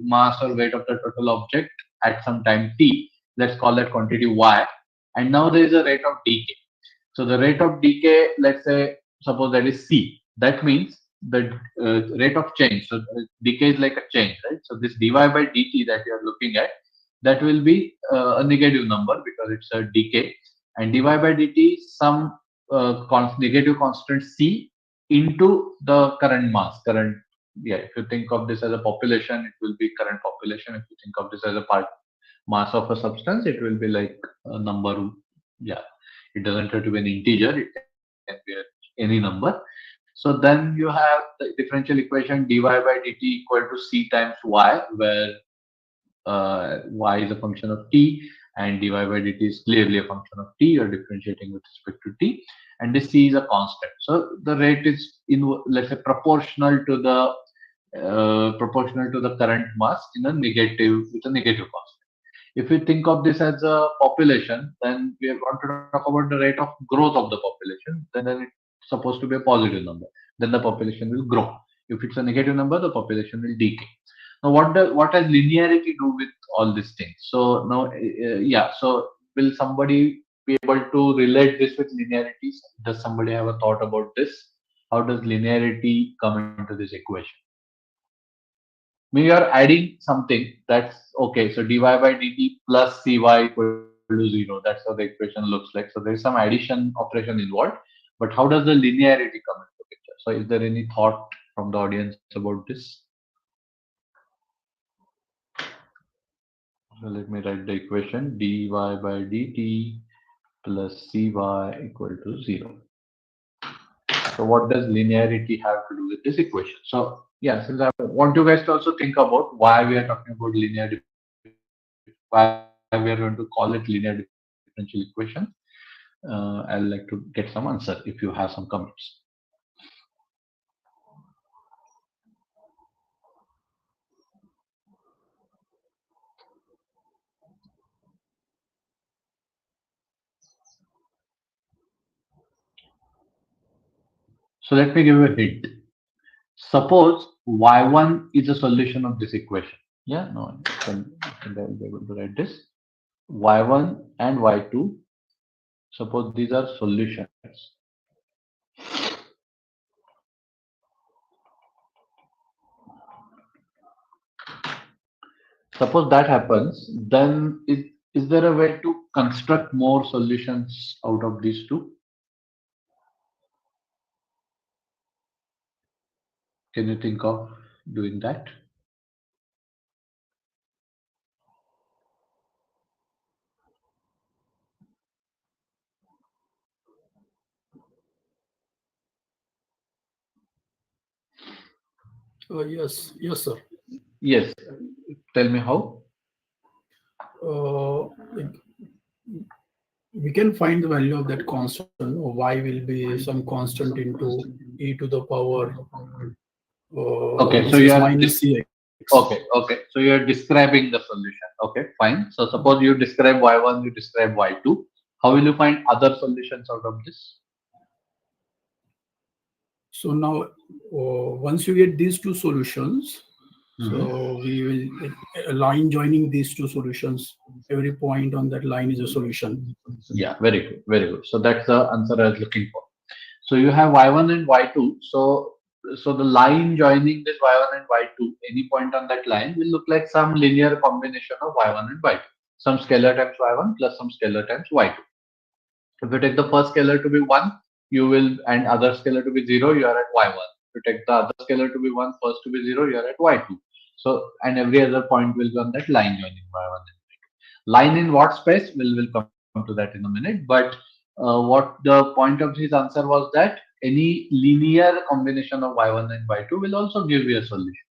mass or weight of the total object at some time t. Let's call that quantity y, and now there is a rate of decay. So the rate of decay, let's say, suppose that is c. That means the rate of change. So decay is like a change, right? So this dy by dt that you are looking at, that will be a negative number because it's a decay, and dy by dt is some negative constant c into the current mass. Yeah. If you think of this as a population, it will be current population. If you think of this as a mass of a substance, it will be like a number. Yeah, it doesn't have to be an integer, it can be any number. So then you have the differential equation dy by dt equal to c times y, where y is a function of t and dy by dt is clearly a function of t. You're differentiating with respect to t, and this c is a constant. So the rate is let's say proportional to the current mass in a negative with a negative constant. If we think of this as a population, then we are going to talk about the rate of growth of the population. Then it's supposed to be a positive number. Then the population will grow. If it's a negative number, the population will decay. Now, what has linearity do with all these things? So now, yeah. So will somebody be able to relate this with linearity? Does somebody have a thought about this? How does linearity come into this equation? Maybe you're adding something that's okay. So dy by dt plus cy equal to 0. That's how the equation looks like. So there is some addition operation involved. But how does the linearity come into the picture? So is there any thought from the audience about this? So let me write the equation dy by dt plus cy equal to 0. So what does linearity have to do with this equation? So yeah, since I want you guys to also think about why we are talking about why we are going to call it linear differential equation, I'd like to get some answer if you have some comments. So let me give you a hint. Suppose y1 is a solution of this equation. Yeah, no, I will be able to write this. Y1 and y2. Suppose these are solutions. Suppose that happens, then is there a way to construct more solutions out of these two? Can you think of doing that? Yes, yes, sir. Yes. Tell me how. Like, we can find the value of that constant. Y will be some constant into e to the power. Okay, so This you is are minus cx. okay. So you are describing the solution. Okay, fine. So suppose you describe y1, you describe y2. How will you find other solutions out of this? So now, once you get these two solutions, Mhm. so we will a line joining these two solutions. Every point on that line is a solution. Yeah, very good, very good. So that's the answer I was looking for. So you have y1 and y2. So the line joining this y1 and y2, any point on that line will look like some linear combination of y1 and y2. Some scalar times y1 plus some scalar times y2. If you take the first scalar to be 1, you will, and other scalar to be 0, you are at y1. If you take the other scalar to be 1, first to be 0, you are at y2. So, and every other point will be on that line joining y1 and y2. Line in what space? We'll come to that in a minute. But what the point of his answer was that any linear combination of y1 and y2 will also give you a solution.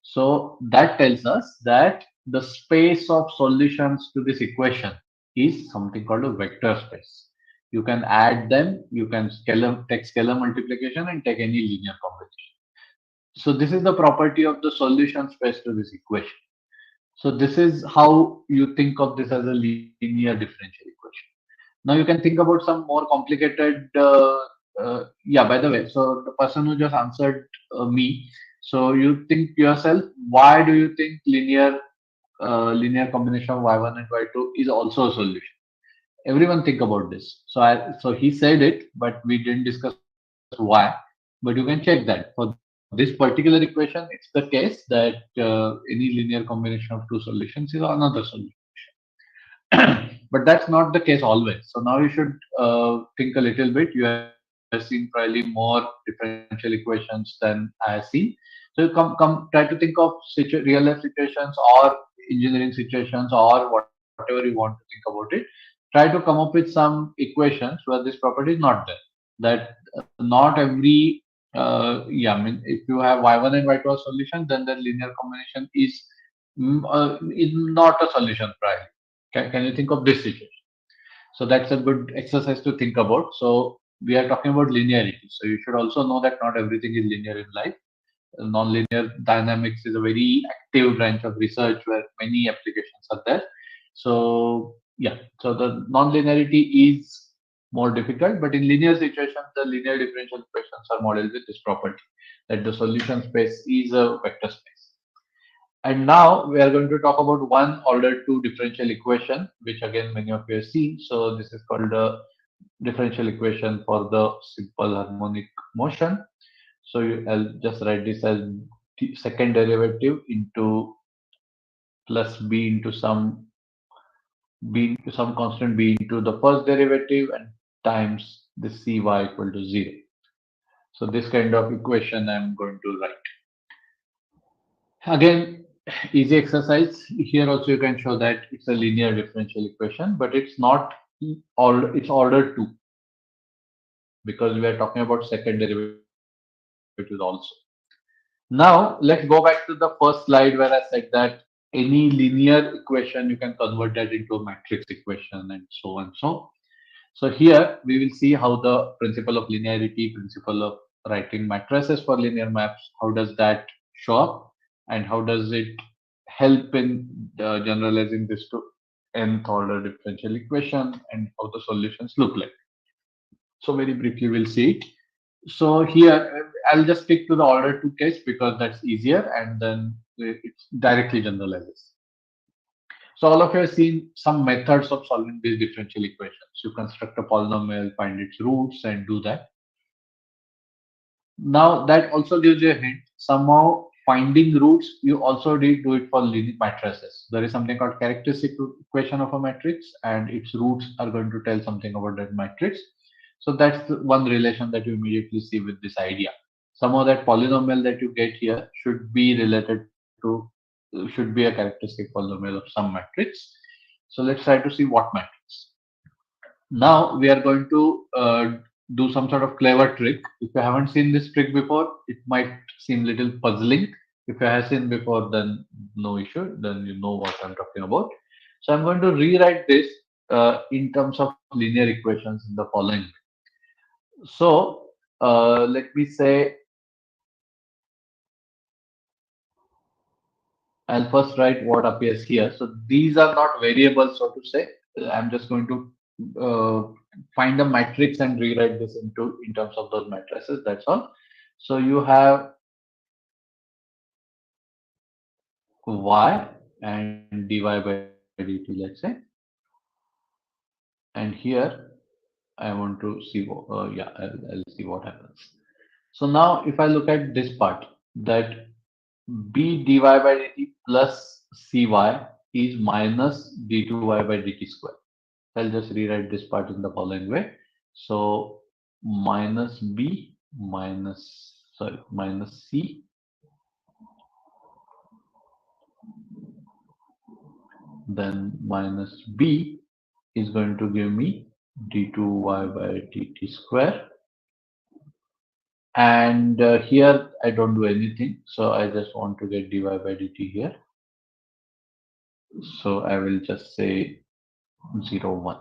So that tells us that the space of solutions to this equation is something called a vector space. You can add them, you can take scalar multiplication and take any linear combination. So this is the property of the solution space to this equation. So this is how you think of this as a linear differential equation. Now you can think about some more complicated. Yeah, by the way, so the person who just answered me. So you think yourself, why do you think linear combination of y1 and y2 is also a solution? Everyone think about this. So he said it, but we didn't discuss why. But you can check that for this particular equation, it's the case that any linear combination of two solutions is another solution. But that's not the case always. So now you should think a little bit. You have seen probably more differential equations than I have seen. So you try to think of real life situations or engineering situations or whatever you want to think about it. Try to come up with some equations where this property is not there. That not every yeah, I mean, if you have y1 and y2 as solution, then the linear combination is not a solution prior. Can you think of this situation? So that's a good exercise to think about. So we are talking about linearity. So you should also know that not everything is linear in life. Nonlinear dynamics is a very active branch of research where many applications are there. So yeah, so the nonlinearity is more difficult, but in linear situations, the linear differential equations are modeled with this property that the solution space is a vector space. And now we are going to talk about one order two differential equation, which again many of you have seen. So this is called the differential equation for the simple harmonic motion. So I'll just write this as second derivative into plus b into some constant b into the first derivative and times the cy equal to 0. So this kind of equation I'm going to write. Again, easy exercise. Here also you can show that it's a linear differential equation, but it's not all. It's order 2 because we are talking about second derivatives also. Now let's go back to the first slide where I said that any linear equation you can convert that into a matrix equation and so on. So here we will see how the principle of linearity, principle of writing matrices for linear maps, how does that show up and how does it help in generalizing this to nth order differential equation and how the solutions look like. So very briefly we'll see it. So here, I'll just stick to the order 2 case because that's easier, and then it directly generalizes. So all of you have seen some methods of solving these differential equations. You construct a polynomial, find its roots, and do that. Now that also gives you a hint. Somehow finding roots, you also did do it for linear matrices. There is something called characteristic equation of a matrix, and its roots are going to tell something about that matrix. So that's one relation that you immediately see with this idea. Somehow that polynomial that you get here should be related to, should be a characteristic polynomial of some matrix. So let's try to see what matrix. Now we are going to do some sort of clever trick. If you haven't seen this trick before, it might seem little puzzling. If you have seen before, then no issue. Then you know what I'm talking about. So I'm going to rewrite this in terms of linear equations in the following way. So let me say I'll first write what appears here. So these are not variables, so to say. I'm just going to find a matrix and rewrite this into in terms of those matrices. That's all. So you have y and dy by dt, let's say, and here I want to see. Yeah, I'll see what happens. So now if I look at this part, that b dy by dt plus cy is minus d2y by dt square. I'll just rewrite this part in the following way. So minus b minus c, then minus b is going to give me d2y by dt square. And here I don't do anything, so I just want to get dy by dt here. So I will just say 0, 1.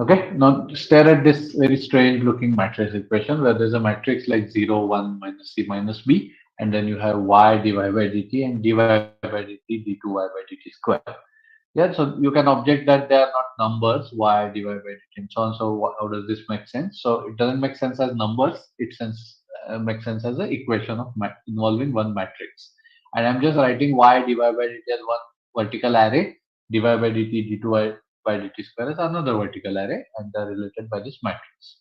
Okay, now stare at this very strange looking matrix equation where there's a matrix like 0, 1, minus c, minus b, and then you have y dy by dt and dy by dt d2y by dt square. Yeah, so you can object that they are not numbers, y dy by dt and so on. So how does this make sense? So it doesn't make sense as numbers, it makes sense as an equation of involving one matrix. And I'm just writing y dy by dt as one vertical array, dy by dt d2y by dt square is another vertical array, and they're related by this matrix.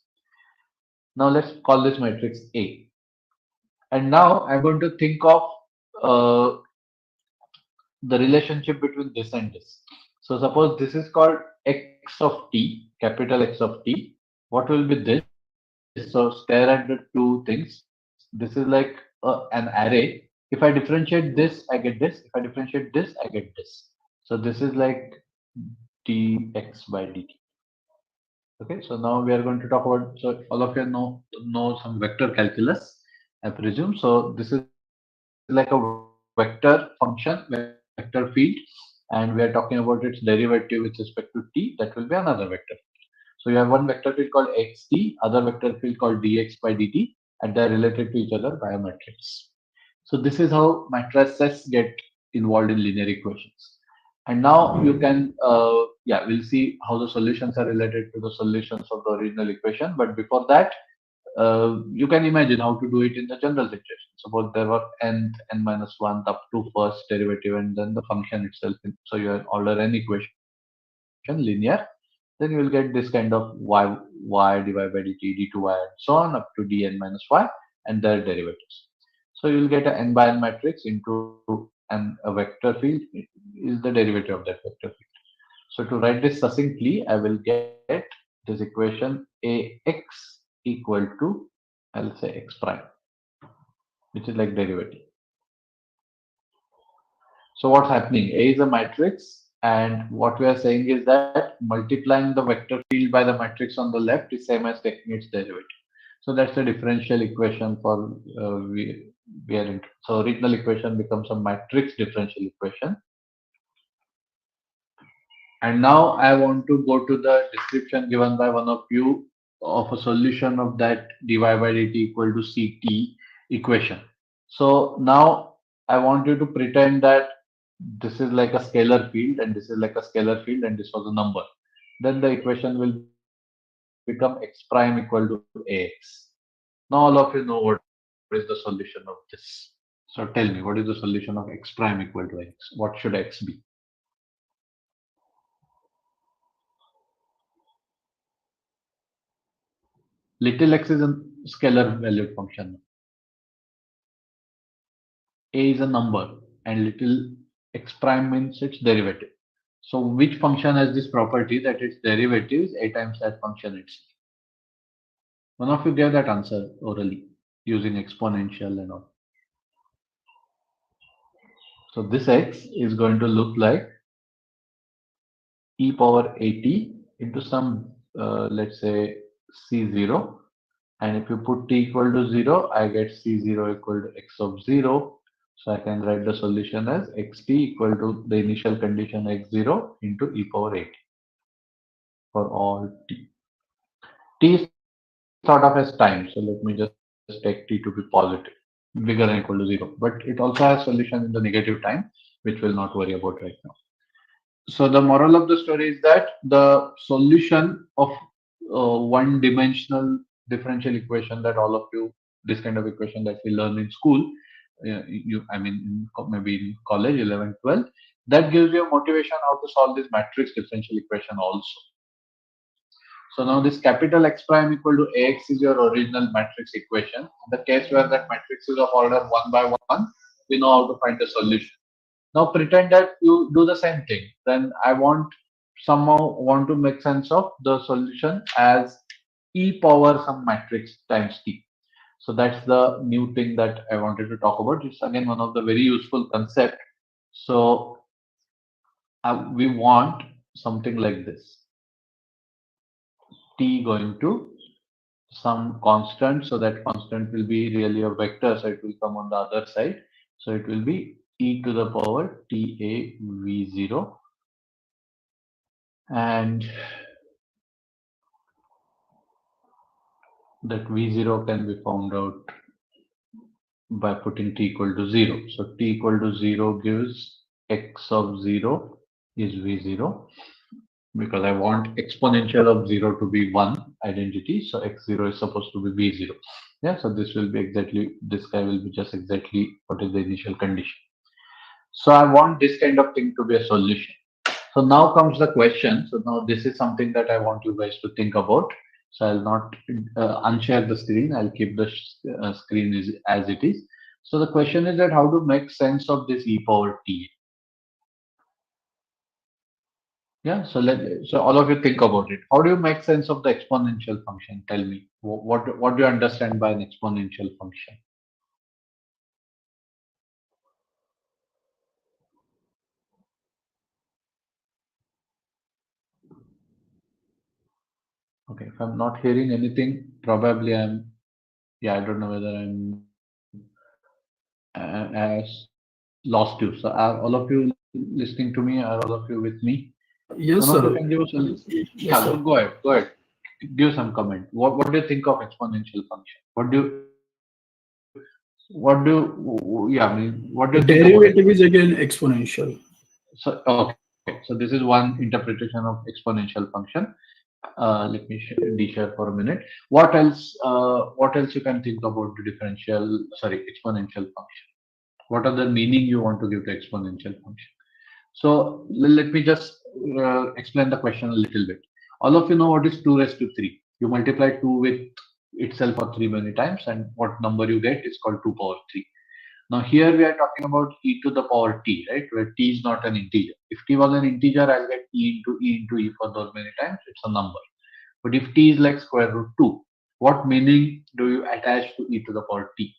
Now let's call this matrix A. And now I'm going to think of the relationship between this and this. So suppose this is called x of t, capital X of t. What will be this? So stare at the two things. This is like an array. If I differentiate this, I get this. If I differentiate this, I get this. So this is like dx by dt. Okay, so now we are going to talk about, so all of you know some vector calculus, I presume. So this is like a vector function, vector field, and we are talking about its derivative with respect to t. That will be another vector field. So you have one vector field called xt, other vector field called dx by dt, and they are related to each other by a matrix. So this is how matrices get involved in linear equations. And now you can, yeah, we'll see how the solutions are related to the solutions of the original equation. But before that, you can imagine how to do it in the general situation. Suppose there were n minus 1 up to first derivative and then the function itself. So you have order n equation linear, then you will get this kind of y dy by dt, d2y, and so on up to dn minus y and their derivatives. So you'll get an n by n matrix into a vector field is the derivative of that vector field. So to write this succinctly, I will get this equation ax equal to, I'll say x prime, which is like derivative. So what's happening? A is a matrix, and what we are saying is that multiplying the vector field by the matrix on the left is same as taking its derivative. So that's the differential equation for we are in. So original equation becomes a matrix differential equation. And now I want to go to the description given by one of you of a solution of that dy by dt equal to ct equation. So now I want you to pretend that this is like a scalar field and this is like a scalar field and this was a number. Then the equation will become x prime equal to ax. Now all of you know what is the solution of this. So tell me, what is the solution of x prime equal to x? What should x be? Little x is a scalar valued function. A is a number and little x prime means its derivative. So which function has this property that its derivative is a times that function itself? One of you gave that answer orally using exponential and all. So this x is going to look like e power at into some let's say c0, and if you put t equal to 0 I get c0 equal to x of 0. So I can write the solution as xt equal to the initial condition x0 into e power at for all t. T is thought of as time, so let me just take t to be positive, bigger than equal to 0, but it also has solution in the negative time, which we'll not worry about right now. So the moral of the story is that the solution of one dimensional differential equation, that all of you, this kind of equation that we learn in school, I mean, maybe in college, 11, 12, that gives you a motivation how to solve this matrix differential equation also. So now this capital X prime equal to AX is your original matrix equation. In the case where that matrix is of order 1 by 1, we know how to find the solution. Now pretend that you do the same thing. Then I somehow want to make sense of the solution as e power some matrix times t. So that's the new thing that I wanted to talk about. It's again one of the very useful concept. So we want something like this: t going to some constant. So that constant will be really a vector. So it will come on the other side. So it will be e to the power ta v0, and that v0 can be found out by putting t equal to 0. So t equal to 0 gives x of 0 is v0, because I want exponential of 0 to be 1 identity. So x0 is supposed to be v0. Yeah, so this will be exactly, this guy will be just exactly what is the initial condition. So I want this kind of thing to be a solution. So now comes the question. So now this is something that I want you guys to think about. So I'll not unshare the screen. I'll keep the screen as it is. So the question is that how to make sense of this e power t. Yeah. So all of you think about it. How do you make sense of the exponential function? Tell me. What do you understand by an exponential function? Okay. If I'm not hearing anything, probably I'm. Yeah. I don't know whether I'm as lost you. So are all of you listening to me? Are all of you with me? One of Yes, you can sir. give us a yeah. Yes, sir. Go ahead. Go ahead. Give some comment. What do you think of exponential function? What do yeah? I mean, what do you think about The exponential? derivative is again exponential. So okay. So this is one interpretation of exponential function. Let me de-share for a minute. What else? What else you can think about the differential? Sorry, exponential function. What are the meaning you want to give to exponential function? So let me just explain the question a little bit. All of you know what is 2 raised to 3. You multiply 2 with itself for 3 many times, and what number you get is called 2 power 3. Now here we are talking about e to the power t, right? Where t is not an integer. If t was an integer, I'll get into e for those many times. It's a number. But if t is like square root 2, what meaning do you attach to e to the power t?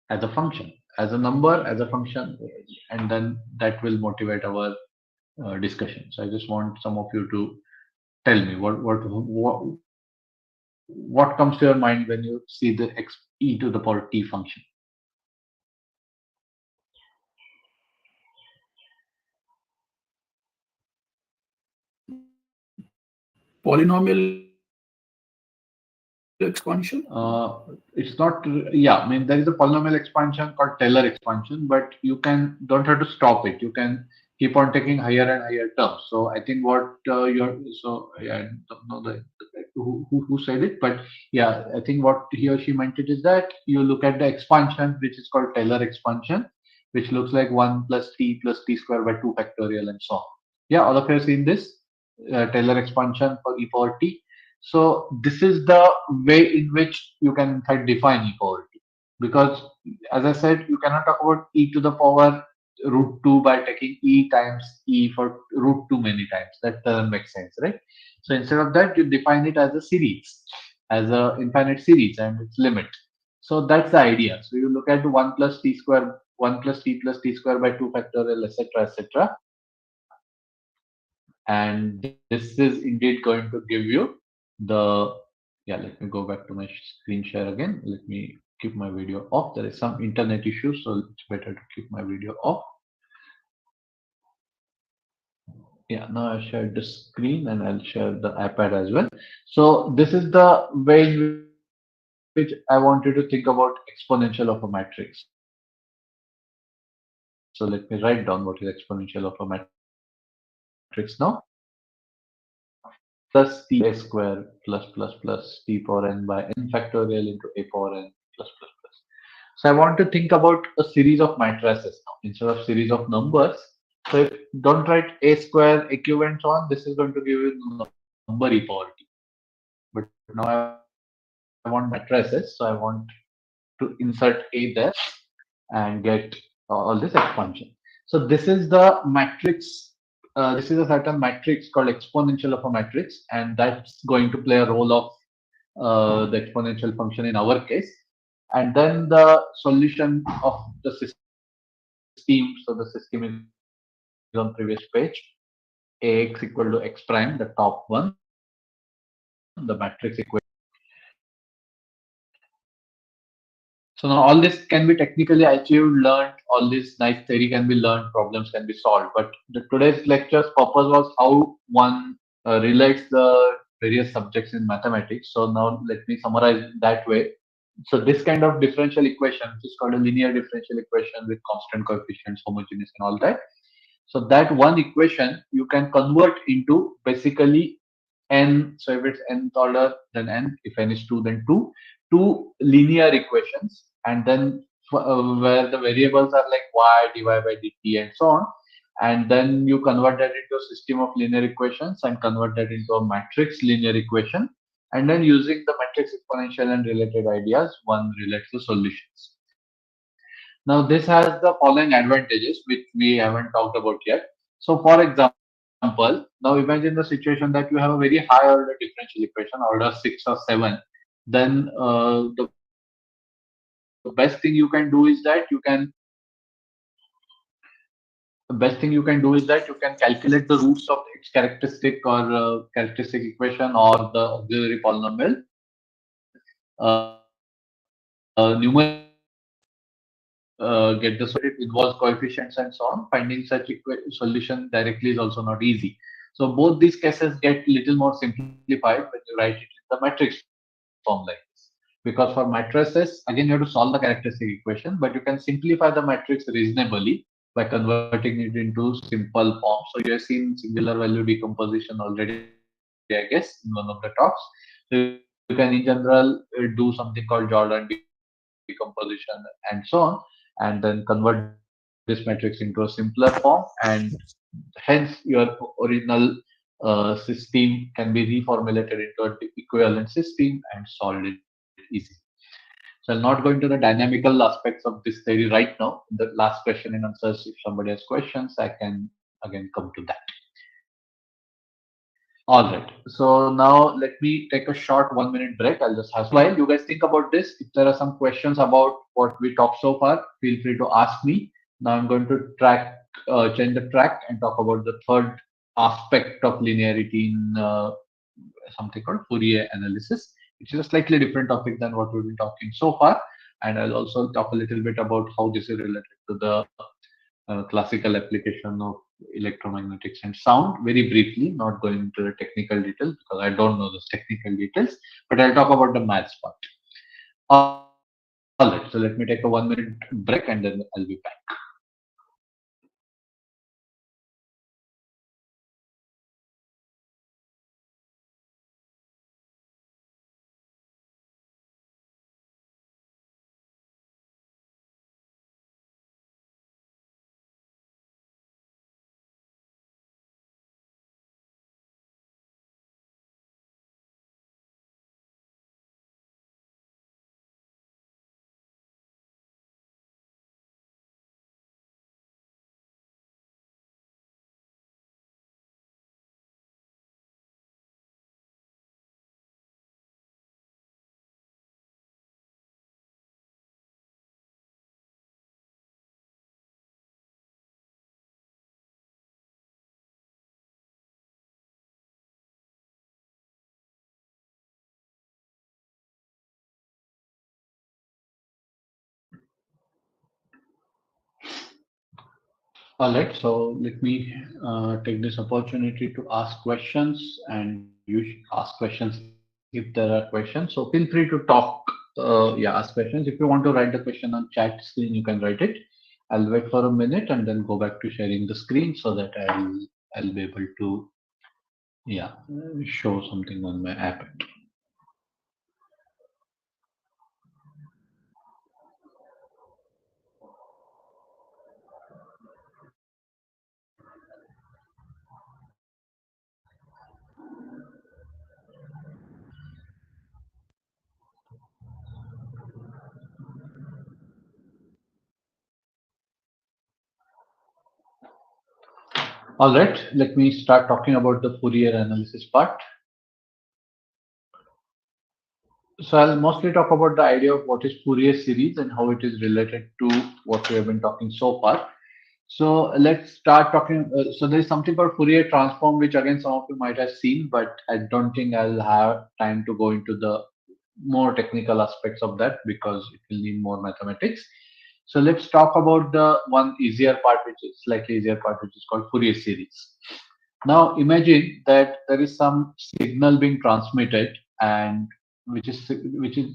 As a function, as a number, as a function, and then that will motivate our discussion. So I just want some of you to tell me what comes to your mind when you see the e to the power t function. Polynomial expansion. It's not, yeah, I mean, there is a polynomial expansion called Taylor expansion, but you don't have to stop it. You can keep on taking higher and higher terms. So I think what so yeah, I don't know the correct who said it, but yeah, I think what he or she meant it is that you look at the expansion, which is called Taylor expansion, which looks like 1 plus t square by 2 factorial and so on. Yeah, all of you have seen this Taylor expansion for e power t. So this is the way in which you can in fact define e power t, because as I said, you cannot talk about e to the power root 2 by taking e times e for root 2 many times. That doesn't make sense, right? So instead of that, you define it as a series, as a infinite series and its limit. So that's the idea. So you look at 1 plus t square, 1 plus t square by 2 factorial, etc., etc. And this is indeed going to give you the, yeah, let me go back to my screen share again. Let me keep my video off. There is some internet issue, so it's better to keep my video off. Yeah, now I shared the screen and I'll share the iPad as well. So this is the way in which I want you to think about exponential of a matrix. So let me write down what is exponential of a matrix now. Plus t a square plus t power n by n factorial into a power n plus plus plus. So I want to think about a series of matrices now instead of series of numbers. So if don't write a square, a cube, and so on, this is going to give you number equality. But now I want matrices, so I want to insert a there and get all this expansion. So this is the matrix. This is a certain matrix called exponential of a matrix, and that's going to play a role of the exponential function in our case. And then the solution of the system. So the system is on previous page. Ax equal to x prime, the top one, the matrix equation. So now all this can be technically achieved, learned, all this nice theory can be learned, problems can be solved. But today's lecture's purpose was how one relates the various subjects in mathematics. So now let me summarize that way. So this kind of differential equation, which is called a linear differential equation with constant coefficients, homogeneous and all that. So that one equation you can convert into basically n. So if it's nth order, then n. If n is 2, then 2. Two linear equations, and then where the variables are like y, dy by dt, and so on. And then you convert that into a system of linear equations and convert that into a matrix linear equation. And then using the matrix exponential and related ideas, one relates the solutions. Now, this has the following advantages, which we haven't talked about yet. So, for example, now imagine the situation that you have a very high order differential equation, order 6 or 7. Then the best thing you can do is that you can calculate the roots of its characteristic or characteristic equation or the auxiliary polynomial numerically, get the solution. It involves coefficients and so on. Finding such solution directly is also not easy. So both these cases get little more simplified when you write it in the matrix form like this. Because for matrices, again, you have to solve the characteristic equation, but you can simplify the matrix reasonably by converting it into simple form. So you have seen singular value decomposition already, I guess, in one of the talks. So you can, in general, do something called Jordan decomposition and so on, and then convert this matrix into a simpler form, and hence your original system can be reformulated into an equivalent system and solved it easily. So I'll not go into the dynamical aspects of this theory right now. The last question and answers, if somebody has questions, I can again come to that. All right. So now let me take a short 1 minute break. I'll just have some. While you guys think about this, if there are some questions about what we talked so far, feel free to ask me. Now I'm going to change the track and talk about the third aspect of linearity in something called Fourier analysis, which is a slightly different topic than what we've been talking so far. And I'll also talk a little bit about how this is related to the classical application of electromagnetics and sound very briefly, not going into the technical details because I don't know those technical details, but I'll talk about the maths part. All right, so let me take a 1 minute break and then I'll be back. All right, so let me take this opportunity to ask questions, and you ask questions if there are questions. So feel free to talk, ask questions. If you want to write the question on chat screen, you can write it. I'll wait for a minute and then go back to sharing the screen so that I'll be able to show something on my app. All right, let me start talking about the Fourier analysis part. So I'll mostly talk about the idea of what is Fourier series and how it is related to what we have been talking so far. So let's start talking. So there is something called Fourier transform, which again some of you might have seen, but I don't think I'll have time to go into the more technical aspects of that because it will need more mathematics. So let's talk about the one easier part, which is slightly easier part, which is called Fourier series. Now imagine that there is some signal being transmitted and which is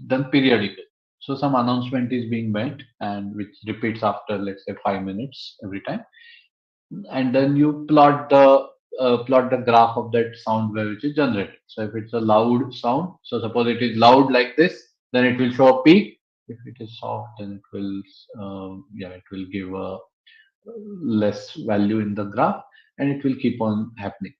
done periodically. So some announcement is being made and which repeats after let's say 5 minutes every time, and then you plot the graph of that sound wave which is generated. So if it's a loud sound, so suppose it is loud like this, then it will show a peak. If it is soft, then it will it will give a less value in the graph, and it will keep on happening.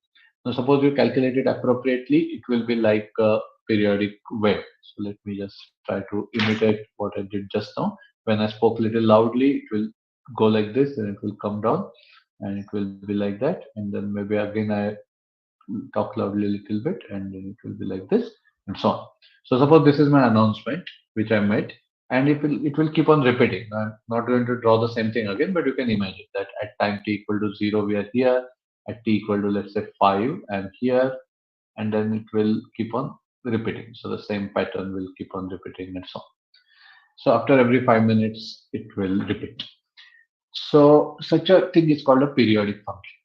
Now suppose you calculate it appropriately, it will be like a periodic wave. So let me just try to imitate what I did just now. When I spoke little loudly, it will go like this, and it will come down, and it will be like that, and then maybe again I talk loudly a little bit, and then it will be like this, and so on. So suppose this is my announcement which I made, and it will keep on repeating. I'm not going to draw the same thing again, but you can imagine that at time t equal to 0 we are here, at t equal to let's say 5 and here, and then it will keep on repeating. So the same pattern will keep on repeating and so on. So after every 5 minutes it will repeat. So such a thing is called a periodic function.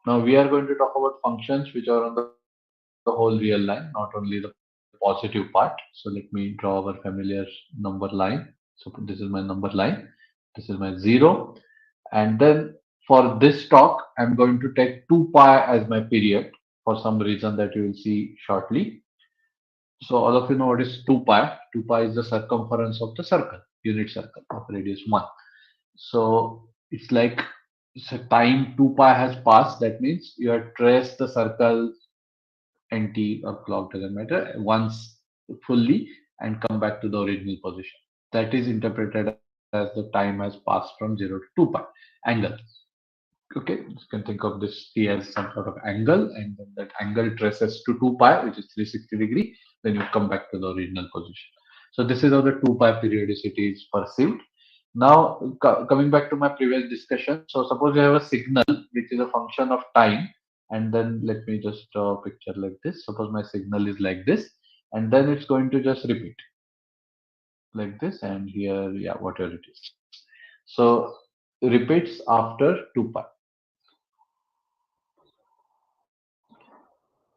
Now we are going to talk about functions which are on the whole real line, not only the positive part. So let me draw our familiar number line. So this is my number line. This is my 0. And then for this talk, I'm going to take 2 pi as my period for some reason that you will see shortly. So all of you know what is 2 pi. 2 pi is the circumference of the circle, unit circle of radius 1. So it's like, so time 2 pi has passed. That means you have traced the circle nt or clock, doesn't matter, once fully and come back to the original position. That is interpreted as the time has passed from 0 to 2 pi angle. Okay, you can think of this t as some sort of angle, and then that angle traces to 2 pi, which is 360 degree. Then you come back to the original position. So this is how the 2 pi periodicity is perceived. Now, coming back to my previous discussion, so suppose you have a signal which is a function of time, and then let me just draw a picture like this. Suppose my signal is like this, and then it's going to just repeat like this, and here, yeah, whatever it is. So repeats after 2 pi.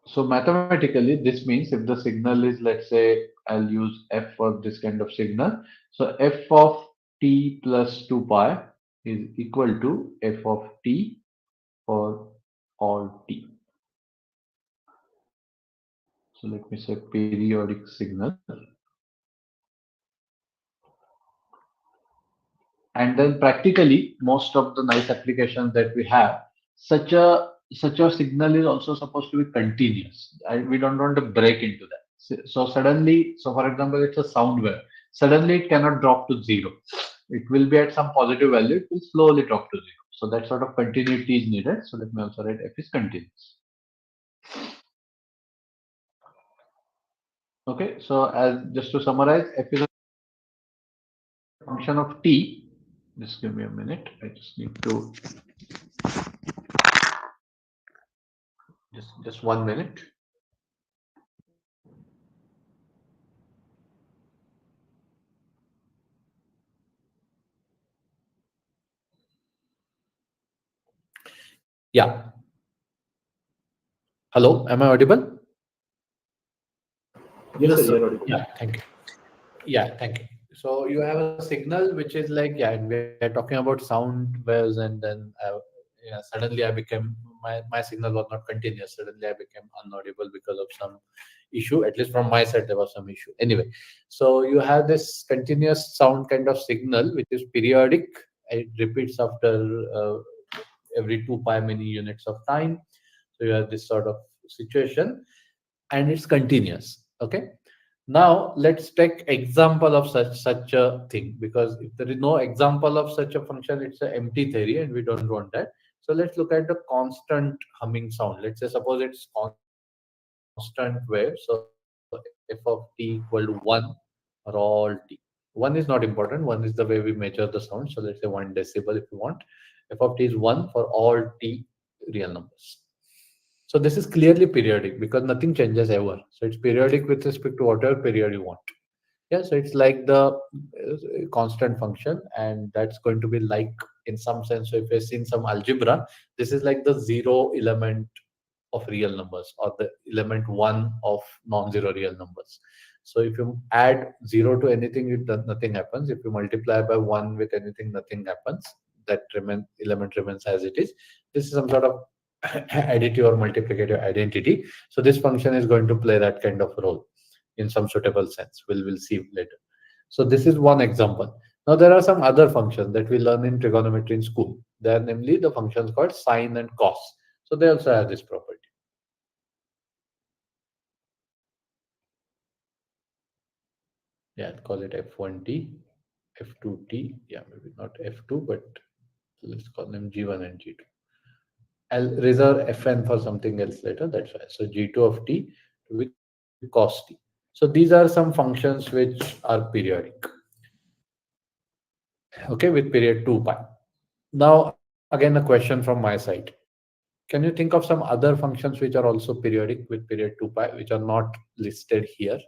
So mathematically, this means if the signal is, let's say, I'll use f for this kind of signal. So f of t plus 2 pi is equal to f of t for all t. So let me say periodic signal. And then practically, most of the nice applications that we have, such a signal is also supposed to be continuous. We don't want to break into that. So suddenly, so for example, it's a sound wave. Suddenly, it cannot drop to zero. It will be at some positive value. It will slowly drop to zero. So that sort of continuity is needed. So let me also write f is continuous. Okay. So as just to summarize, f is a function of t. Just give me a minute. I just need to just 1 minute. Yeah. Hello, am I audible? Yes, sir, Yes, sir. you're audible. Yeah, thank you. Yeah, thank you. So you have a signal which is like, yeah, and we are talking about sound waves, and then yeah, suddenly I became my signal was not continuous. Suddenly I became unaudible because of some issue. At least from my side, there was some issue. Anyway, so you have this continuous sound kind of signal which is periodic. It repeats after every 2 pi mini units of time. So you have this sort of situation, and it's continuous. Okay. Now let's take example of such a thing, because if there is no example of such a function, it's an empty theory and we don't want that. So let's look at the constant humming sound. Let's say suppose it's constant wave. So f of t equal to 1 for all t. 1 is not important. 1 is the way we measure the sound. So let's say 1 decibel if you want. F of t is 1 for all t real numbers. So this is clearly periodic because nothing changes ever. So it's periodic with respect to whatever period you want. Yeah, so it's like the constant function, and that's going to be like, in some sense, so if you've seen some algebra, this is like the zero element of real numbers, or the element one of non-zero real numbers. So if you add zero to anything, nothing happens. If you multiply by one with anything, nothing happens. That element remains as it is. This is some sort of additive or multiplicative identity. So this function is going to play that kind of role in some suitable sense. We'll see later. So this is one example. Now there are some other functions that we learn in trigonometry in school. They are namely the functions called sine and cos. So they also have this property. Yeah, I'll call it F1t, F2t. Yeah, maybe not F2, but let's call them G1 and G2. I'll reserve Fn for something else later. That's why. So G2 of t with cos t. So these are some functions which are periodic. Okay, with period 2 pi. Now, again, a question from my side. Can you think of some other functions which are also periodic with period 2 pi, which are not listed here?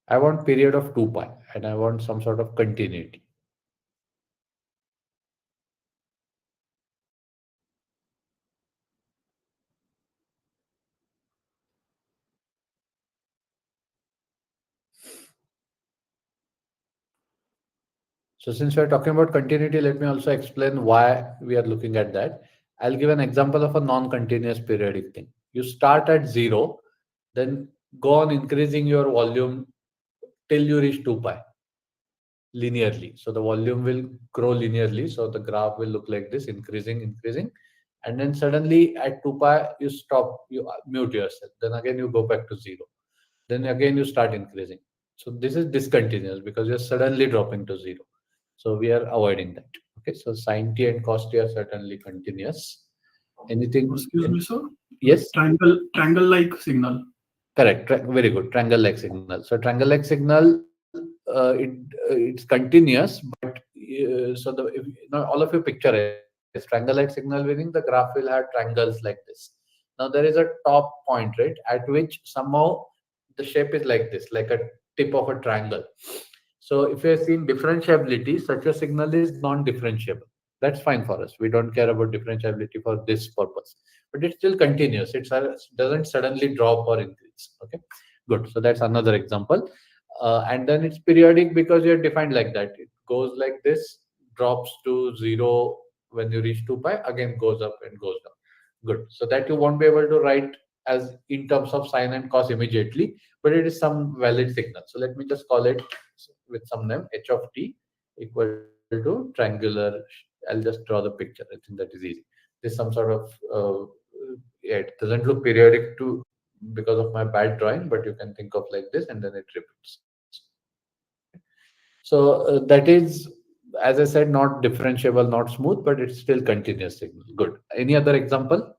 I want period of 2 pi and I want some sort of continuity. So since we're talking about continuity, let me also explain why we are looking at that. I'll give an example of a non-continuous periodic thing. You start at 0, then go on increasing your volume till you reach 2 pi linearly. So the volume will grow linearly. So the graph will look like this, increasing. And then suddenly at 2 pi, you stop, you mute yourself. Then again, you go back to 0. Then again, you start increasing. So this is discontinuous because you're suddenly dropping to 0. So we are avoiding that. Okay, so sine t and cos t are certainly continuous. Anything? Excuse me, sir. Yes, Triangle-like signal. correct. Very good. Triangle-like signal. So triangle-like signal, it's continuous, but so now all of you picture is triangle-like signal, meaning the graph will have triangles like this. Now there is a top point, right, at which somehow the shape is like this, like a tip of a triangle. So if you're seeing differentiability, such a signal is non-differentiable. That's fine for us. We don't care about differentiability for this purpose, but it's still continuous. It doesn't suddenly drop or increase. Okay, good. So that's another example. And then it's periodic because you're defined like that. It goes like this, drops to 0 when you reach 2 pi, again goes up and goes down. Good. So that you won't be able to write as in terms of sine and cos immediately, but it is some valid signal. So let me just call it with some name, h of t equal to triangular. I'll just draw the picture. I think that is easy. There's some sort of yeah, it doesn't look periodic to because of my bad drawing, but you can think of like this, and then it repeats. Okay. So that is, as I said, not differentiable, not smooth, but it's still continuous signal. Good. Any other example?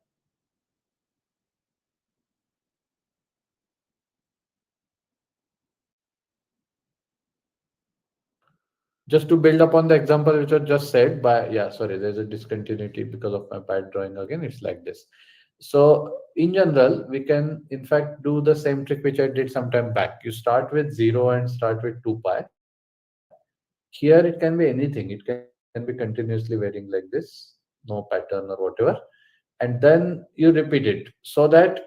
Just to build upon the example which I just said, by, yeah, sorry, there's a discontinuity because of my bad drawing again. It's like this. So in general, we can in fact do the same trick which I did some time back. You start with 0 and start with 2 pi. Here it can be anything. It can be continuously varying like this, no pattern or whatever. And then you repeat it so that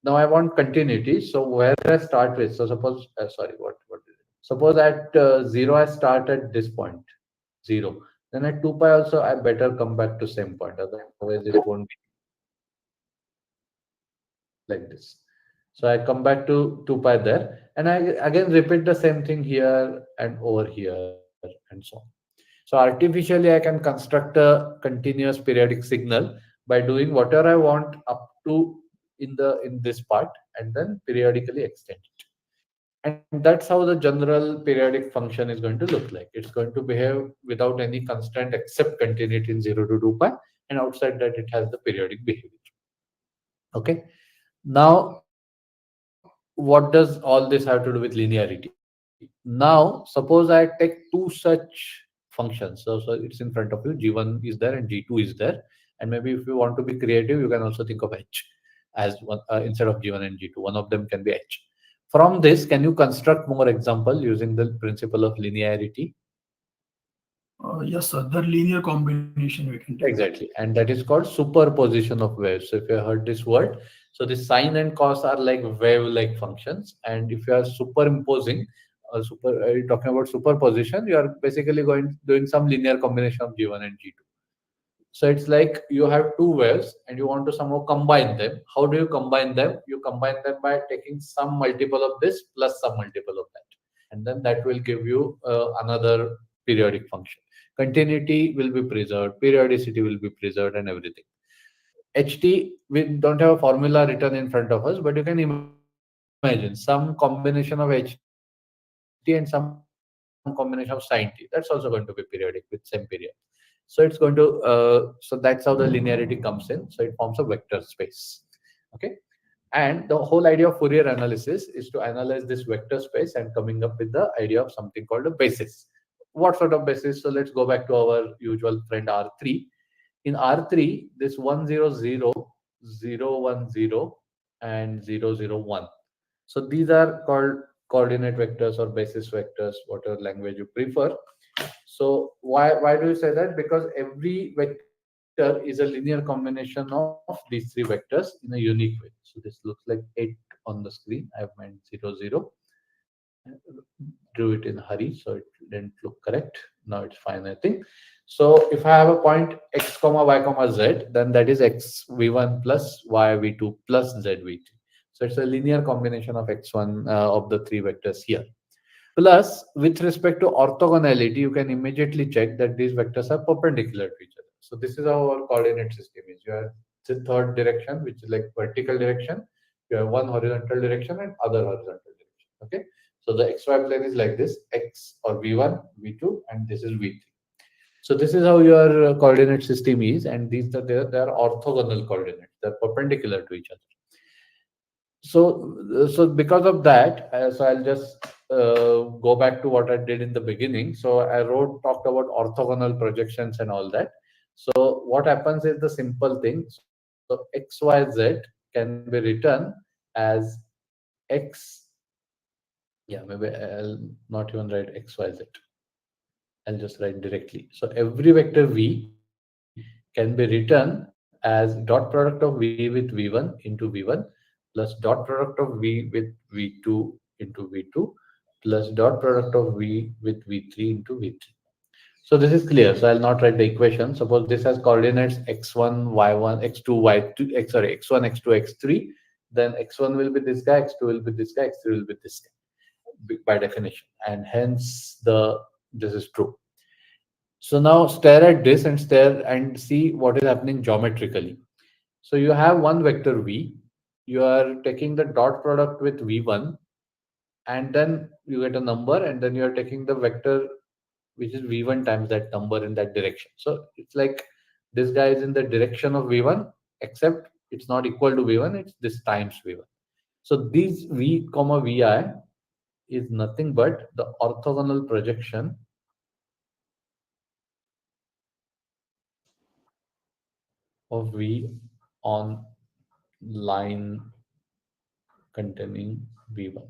now I want continuity. So where I start with, so suppose, sorry, what is it? Suppose at 0, I start at this point, 0. Then at 2 pi also, I better come back to same point. Otherwise, it won't be like this. So I come back to 2 pi there, and I again repeat the same thing here and over here and so on. So artificially, I can construct a continuous periodic signal by doing whatever I want up to in this part, and then periodically extend it. And that's how the general periodic function is going to look like. It's going to behave without any constraint except continuity in 0 to 2 pi, and outside that, it has the periodic behavior. Okay. Now, what does all this have to do with linearity? Now, suppose I take two such functions. So it's in front of you. G1 is there and G2 is there. And maybe if you want to be creative, you can also think of H as one instead of G1 and G2. One of them can be H. From this, can you construct more example using the principle of linearity? Yes, sir. The linear combination we can take. Exactly. And that is called superposition of waves. So if you heard this word, so the sine and cos are like wave-like functions. And if you are superimposing, you're talking about superposition, you are basically doing some linear combination of G1 and G2. So it's like you have two waves and you want to somehow combine them. How do you combine them? You combine them by taking some multiple of this plus some multiple of that. And then that will give you another periodic function. Continuity will be preserved, periodicity will be preserved, and everything. HT, we don't have a formula written in front of us, but you can imagine some combination of HT and some combination of sine T. That's also going to be periodic with same period. So it's going to, so that's how the linearity comes in. So it forms a vector space. Okay. And the whole idea of Fourier analysis is to analyze this vector space and coming up with the idea of something called a basis. What sort of basis? So let's go back to our usual friend R3. In R3, this 100, 010, and 001. So these are called coordinate vectors or basis vectors, whatever language you prefer. So why do you say that? Because every vector is a linear combination of these three vectors in a unique way. So this looks like 8 on the screen. I've meant 00. Drew it in hurry, so it didn't look correct. Now it's fine, I think. So if I have a point x comma y comma z, then that is x v1 plus y v2 plus z v3. So it's a linear combination of x1 of the three vectors here. Plus, with respect to orthogonality, you can immediately check that these vectors are perpendicular to each other. So this is how our coordinate system is. You have the third direction, which is like vertical direction. You have one horizontal direction and other horizontal direction. Okay. So the xy plane is like this: x or v1, v2, and this is v3. So this is how your coordinate system is, and these are they are orthogonal coordinates. They're perpendicular to each other. So because of that, so I'll just go back to what I did in the beginning. So I talked about orthogonal projections and all that. So what happens is the simple thing. So xyz can be written as x. Yeah, maybe I'll not even write xyz. I'll just write directly. So every vector v can be written as dot product of v with v1 into v1 plus dot product of v with v2 into v2 plus dot product of v with v3 into v3. So this is clear. So I'll not write the equation. Suppose this has coordinates x1, y1, x2, y2, sorry, x1, x2, x3. Then x1 will be this guy, x2 will be this guy, x3 will be this guy by definition. And hence this is true. So now stare at this and stare and see what is happening geometrically. So you have one vector v, you are taking the dot product with v1, and then you get a number, and then you are taking the vector which is v1 times that number in that direction. So it's like this guy is in the direction of v1, except it's not equal to v1, it's this times v1. So these v comma vi is nothing but the orthogonal projection of v on line containing v1,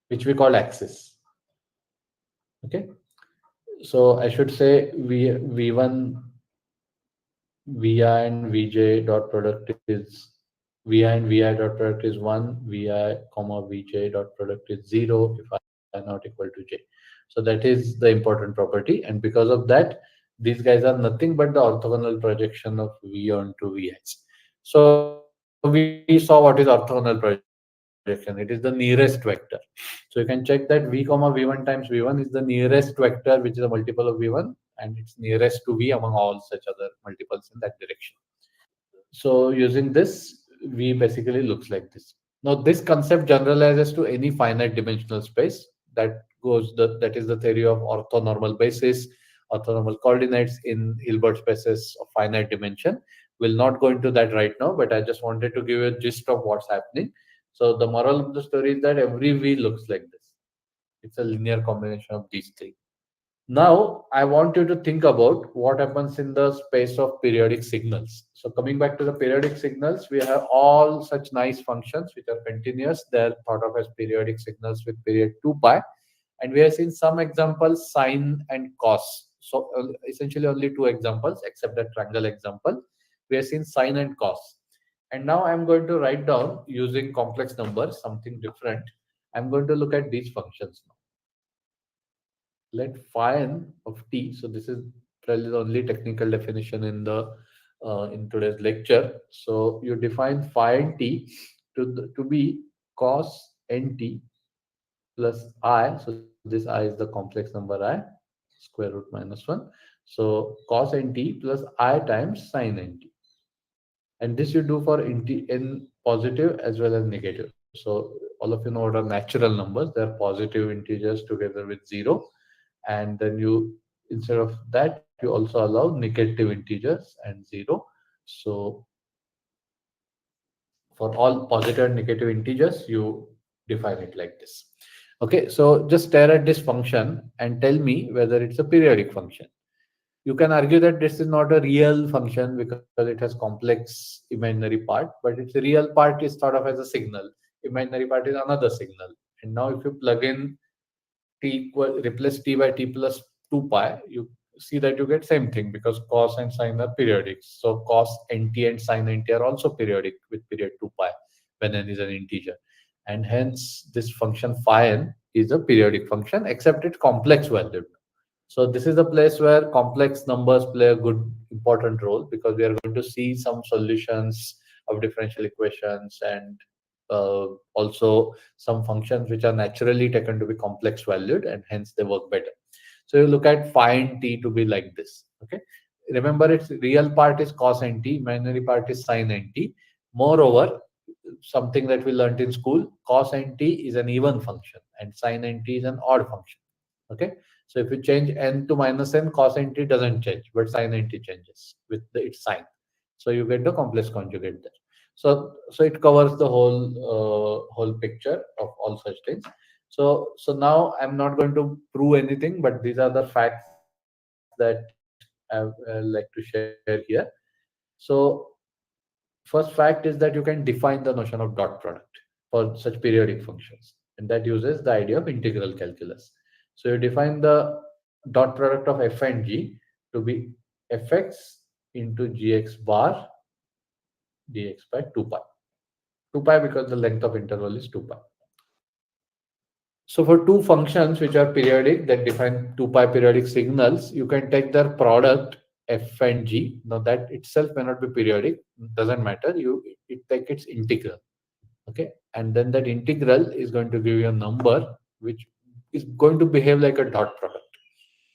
which we call axis. Okay. So I should say V1 Vi and Vj dot product is Vi and Vi dot product is 1, Vi comma Vj dot product is 0 if I not equal to j. So that is the important property, and because of that, these guys are nothing but the orthogonal projection of V onto Vx. So we saw what is orthogonal projection. It is the nearest vector. So you can check that V comma V1 times V1 is the nearest vector, which is a multiple of V1, and it's nearest to V among all such other multiples in that direction. So using this, V basically looks like this. Now this concept generalizes to any finite dimensional space. That is the theory of orthonormal basis, orthonormal coordinates in Hilbert spaces of finite dimension. We'll not go into that right now, but I just wanted to give you a gist of what's happening. So the moral of the story is that every V looks like this. It's a linear combination of these three. Now, I want you to think about what happens in the space of periodic signals. So, coming back to the periodic signals, we have all such nice functions which are continuous. They're thought of as periodic signals with period 2 pi. And we have seen some examples, sine and cos. So, essentially, only two examples, except the triangle example. We have seen sine and cos. And now I'm going to write down using complex numbers, something different. I'm going to look at these functions now. Let phi n of t. So this is probably the only technical definition in today's lecture. So you define phi n t to be cos nt plus I. So this I is the complex number I, square root minus 1. So cos nt plus I times sin nt. And this you do for in positive as well as negative. So all of you know what are natural numbers. They are positive integers together with 0, and then you, instead of that, you also allow negative integers and 0. So for all positive and negative integers, you define it like this. Okay, so just stare at this function and tell me whether it's a periodic function. You can argue that this is not a real function because it has complex imaginary part, but its real part is thought of as a signal. Imaginary part is another signal. And now if you plug in replace t by t plus 2 pi, you see that you get same thing because cos and sine are periodic. So cos nt and sin nt are also periodic with period 2 pi when n is an integer. And hence this function phi n is a periodic function, except it's complex valued. So this is the place where complex numbers play a good important role, because we are going to see some solutions of differential equations, and also some functions which are naturally taken to be complex valued, and hence they work better. So you look at phi and t to be like this. Okay. Remember, its real part is cos nt, imaginary part is sin nt. Moreover, something that we learned in school, cos nt is an even function and sin nt is an odd function. Okay. So if you change n to minus n, cos nt doesn't change, but sin nt changes with its sign. So you get the complex conjugate there. So it covers the whole picture of all such things. So now I'm not going to prove anything, but these are the facts that I like to share here. So first fact is that you can define the notion of dot product for such periodic functions, and that uses the idea of integral calculus. So you define the dot product of f and g to be fx into gx bar dx by 2 pi. 2 pi because the length of interval is 2 pi. So for two functions which are periodic that define 2 pi periodic signals, you can take their product f and g. Now that itself may not be periodic, doesn't matter. It take its integral. Okay, and then that integral is going to give you a number which is going to behave like a dot product.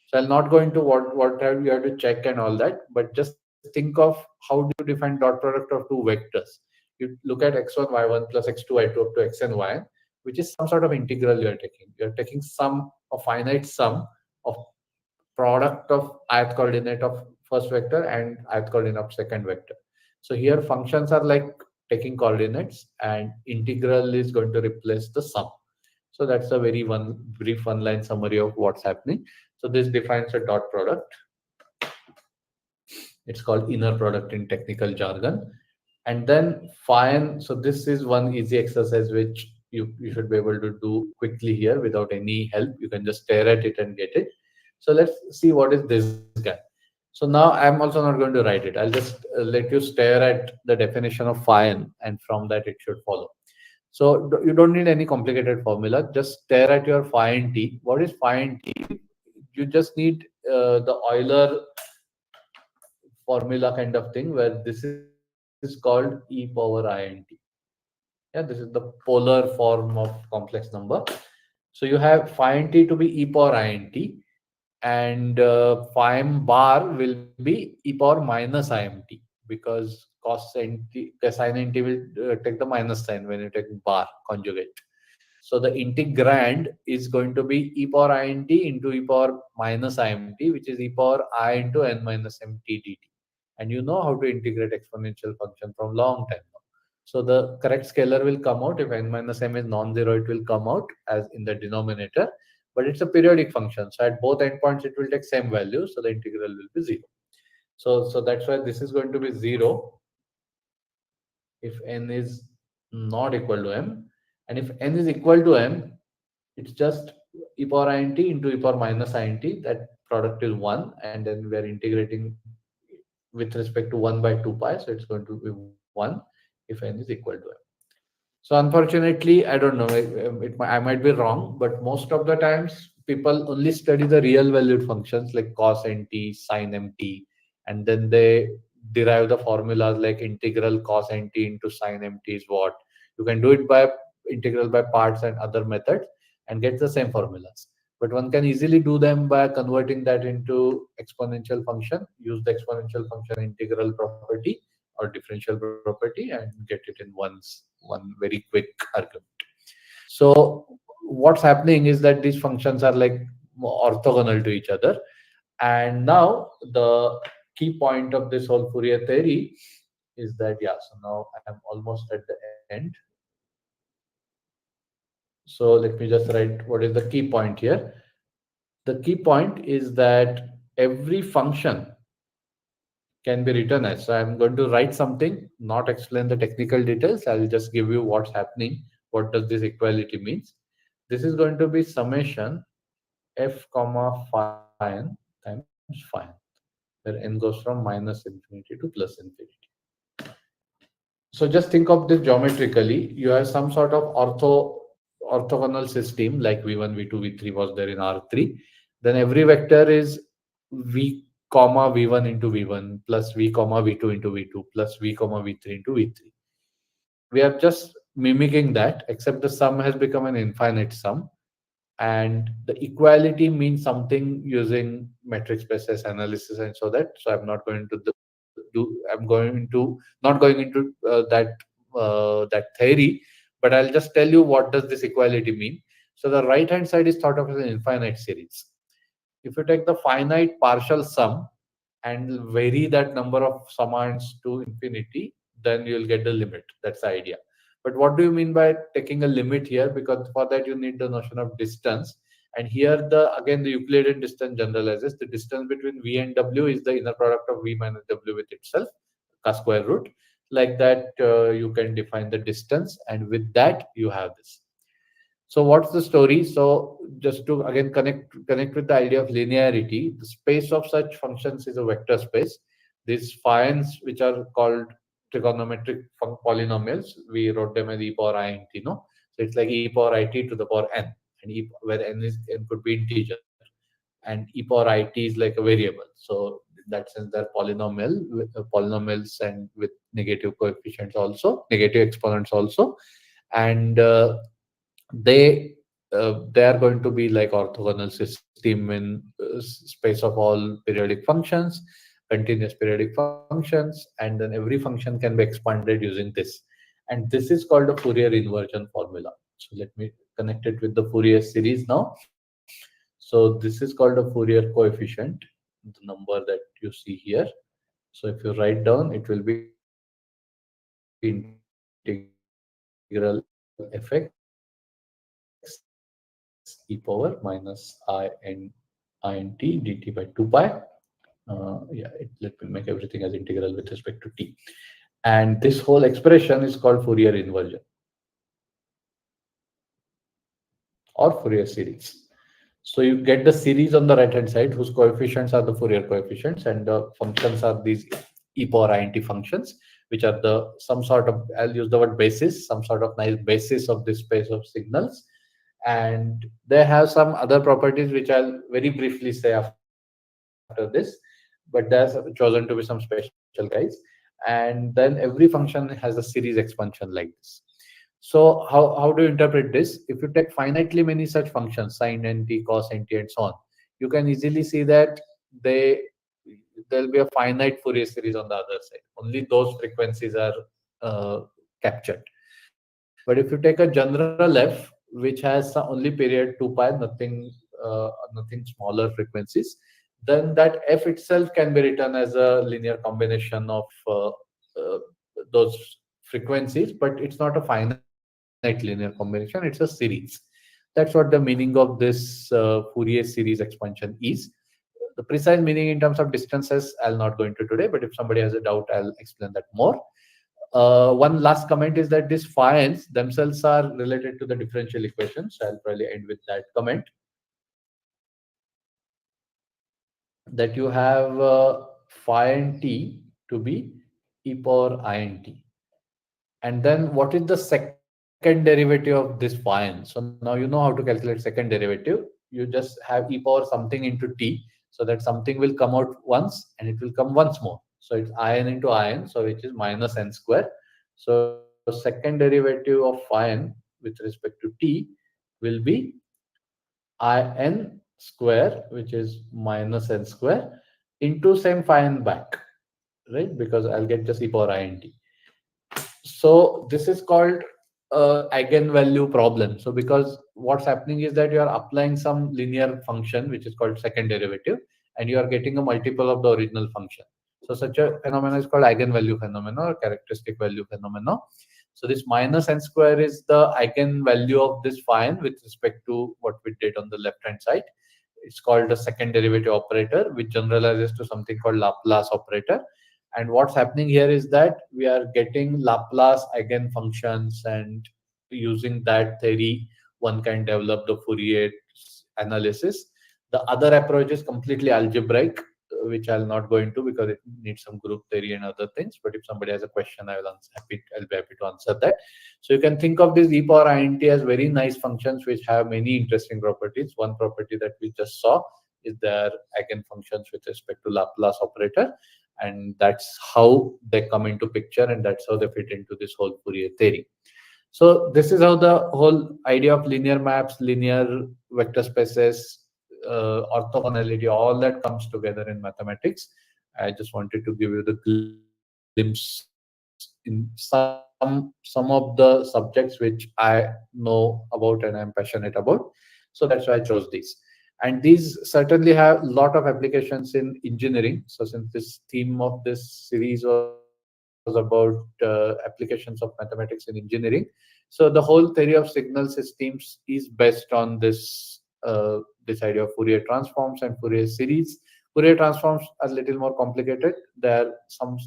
So I'll not go into what you have to check and all that, but just think of how do you define dot product of two vectors. You look at x1 y1 plus x2 y2 up to xn yn, which is some sort of integral you are taking. You are taking a finite sum of product of ith coordinate of first vector and ith coordinate of second vector. So here functions are like taking coordinates, and integral is going to replace the sum. So that's a very brief one line summary of what's happening. So this defines a dot product. It's called inner product in technical jargon. And then phi n. So this is one easy exercise which you should be able to do quickly here without any help. You can just stare at it and get it. So let's see what is this guy. So now I'm also not going to write it. I'll just let you stare at the definition of phi n, and from that it should follow. So you don't need any complicated formula. Just stare at your phi n t. What is phi n t? You just need the Euler formula kind of thing, where this is called e power int. Yeah, this is the polar form of complex number. So you have phi n t to be e power int, and phi m bar will be e power minus imt, because cosine nt will take the minus sign when you take bar conjugate. So the integrand is going to be e power int into e power minus imt, which is e power I into n minus mt dt. And you know how to integrate exponential function from long time now. So the correct scalar will come out. If n minus m is non-zero, it will come out as in the denominator. But it's a periodic function. So at both endpoints, it will take same value. So the integral will be 0. So that's why this is going to be 0 if n is not equal to m. And if n is equal to m, it's just e power int into e power minus int. That product is 1. And then we are integrating with respect to 1 by 2 pi. So it's going to be 1 if n is equal to m. So unfortunately, I don't know, I might be wrong, but most of the times people only study the real valued functions like cos nt, sin mt, and then they derive the formulas like integral cos nt into sin mt is what. You can do it by integral by parts and other methods and get the same formulas. But one can easily do them by converting that into exponential function, use the exponential function integral property or differential property, and get it in one very quick argument. So what's happening is that these functions are like orthogonal to each other. And now the key point of this whole Fourier theory is that, yeah, so now I'm almost at the end. So let me just write what is the key point here. The key point is that every function can be written as. So I'm going to write something, not explain the technical details. I'll just give you what's happening. What does this equality means? This is going to be summation f comma phi n times phi n, where n goes from minus infinity to plus infinity. So just think of this geometrically. You have some sort of orthogonal system like v1, v2, v3 was there in R3. Then every vector is v comma v1 into v1 plus v comma v2 into v2 plus v comma v3 into v3. We are just mimicking that, except the sum has become an infinite sum. And the equality means something using metric spaces analysis and so that. So I'm not going to I'm going to not going into that theory, but I'll just tell you what does this equality mean. So the right hand side is thought of as an infinite series. If you take the finite partial sum and vary that number of summands to infinity, then you'll get the limit. That's the idea. But what do you mean by taking a limit here? Because for that you need the notion of distance. And here again the Euclidean distance generalizes. The distance between v and w is the inner product of v minus w with itself, a square root. Like that, you can define the distance, and with that you have this. So what's the story? So just to again connect with the idea of linearity, the space of such functions is a vector space. These phi-n's, which are called trigonometric polynomials, we wrote them as e power I int, no? So it's like e power it to the power n, and where n could be integer, and e power it is like a variable. So in that sense, they're polynomials and with negative coefficients also, negative exponents also, and they are going to be like orthogonal system in space of all periodic functions, continuous periodic functions, and then every function can be expanded using this. And this is called a Fourier inversion formula. So let me connect it with the Fourier series now. So this is called a Fourier coefficient, the number that you see here. So if you write down, it will be integral fx e power minus int dt by 2 pi. Let me make everything as integral with respect to t. And this whole expression is called Fourier inversion or Fourier series. So you get the series on the right hand side whose coefficients are the Fourier coefficients, and the functions are these e power int functions, which are the some sort of, I'll use the word basis, some sort of nice basis of this space of signals. And they have some other properties which I'll very briefly say after this, but there's chosen to be some special guys. And then every function has a series expansion like this. So how do you interpret this? If you take finitely many such functions, sine nt, cos nt, and so on, you can easily see that they there'll be a finite Fourier series on the other side. Only those frequencies are captured. But if you take a general f, which has only period 2 pi, nothing smaller frequencies, then that f itself can be written as a linear combination of those frequencies, but it's not a finite linear combination, it's a series. That's what the meaning of this Fourier series expansion is. The precise meaning in terms of distances I'll not go into today, but if somebody has a doubt, I'll explain that more. One last comment is that these phi themselves are related to the differential equation. So I'll probably end with that comment, that you have phi n t to be e power int. And then what is the second derivative of this phi n? So now you know how to calculate second derivative. You just have e power something into t, so that something will come out once and it will come once more. So it's in into in, so which is minus n square. So second derivative of phi n with respect to t will be in square, which is minus n square, into same phi n back, right? Because I'll get just e power int. So this is called eigenvalue problem. So because what's happening is that you are applying some linear function which is called second derivative, and you are getting a multiple of the original function. So such a phenomenon is called eigenvalue phenomena or characteristic value phenomena. So this minus n square is the eigenvalue of this phi n with respect to what we did on the left hand side. It's called a second derivative operator, which generalizes to something called Laplace operator. And what's happening here is that we are getting Laplace eigenfunctions, and using that theory, one can develop the Fourier analysis. The other approach is completely algebraic, which I'll not go into because it needs some group theory and other things. But if somebody has a question, I'll be happy to answer that. So you can think of this e power int as very nice functions which have many interesting properties. One property that we just saw is their eigenfunctions with respect to Laplace operator, and that's how they come into picture, and that's how they fit into this whole Fourier theory. So this is how the whole idea of linear maps, linear vector spaces, orthogonality, all that comes together in mathematics. I just wanted to give you the glimpse in some of the subjects which I know about and I'm passionate about. So that's why I chose these. And these certainly have a lot of applications in engineering. So since this theme of this series was about applications of mathematics in engineering, so the whole theory of signal systems is based on this idea of Fourier transforms and Fourier series. Fourier transforms are a little more complicated. There,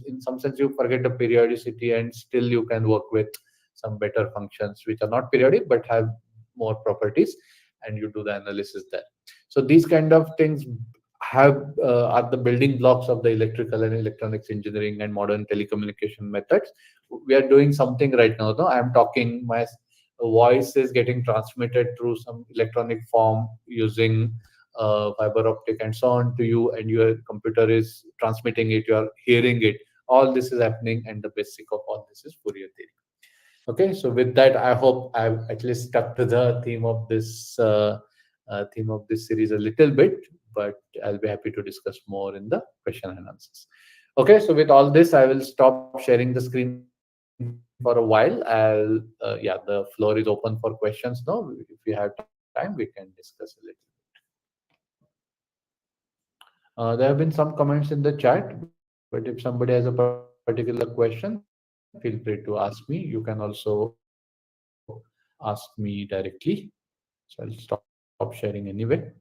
in some sense, you forget the periodicity, and still you can work with some better functions which are not periodic but have more properties, and you do the analysis there. So these kind of things are the building blocks of the electrical and electronics engineering and modern telecommunication methods. We are doing something right now. No, I'm talking, my voice is getting transmitted through some electronic form using fiber optic and so on to you, and your computer is transmitting it, you are hearing it. All this is happening, and the basic of all this is Fourier theory. Okay, so with that, I hope I've at least stuck to the theme of this series a little bit, but I'll be happy to discuss more in the question and answers. Okay, so with all this, I will stop sharing the screen for a while. The floor is open for questions now. If you have time, we can discuss a little bit. There have been some comments in the chat, but if somebody has a particular question, feel free to ask me. You can also ask me directly. So I'll stop sharing anyway.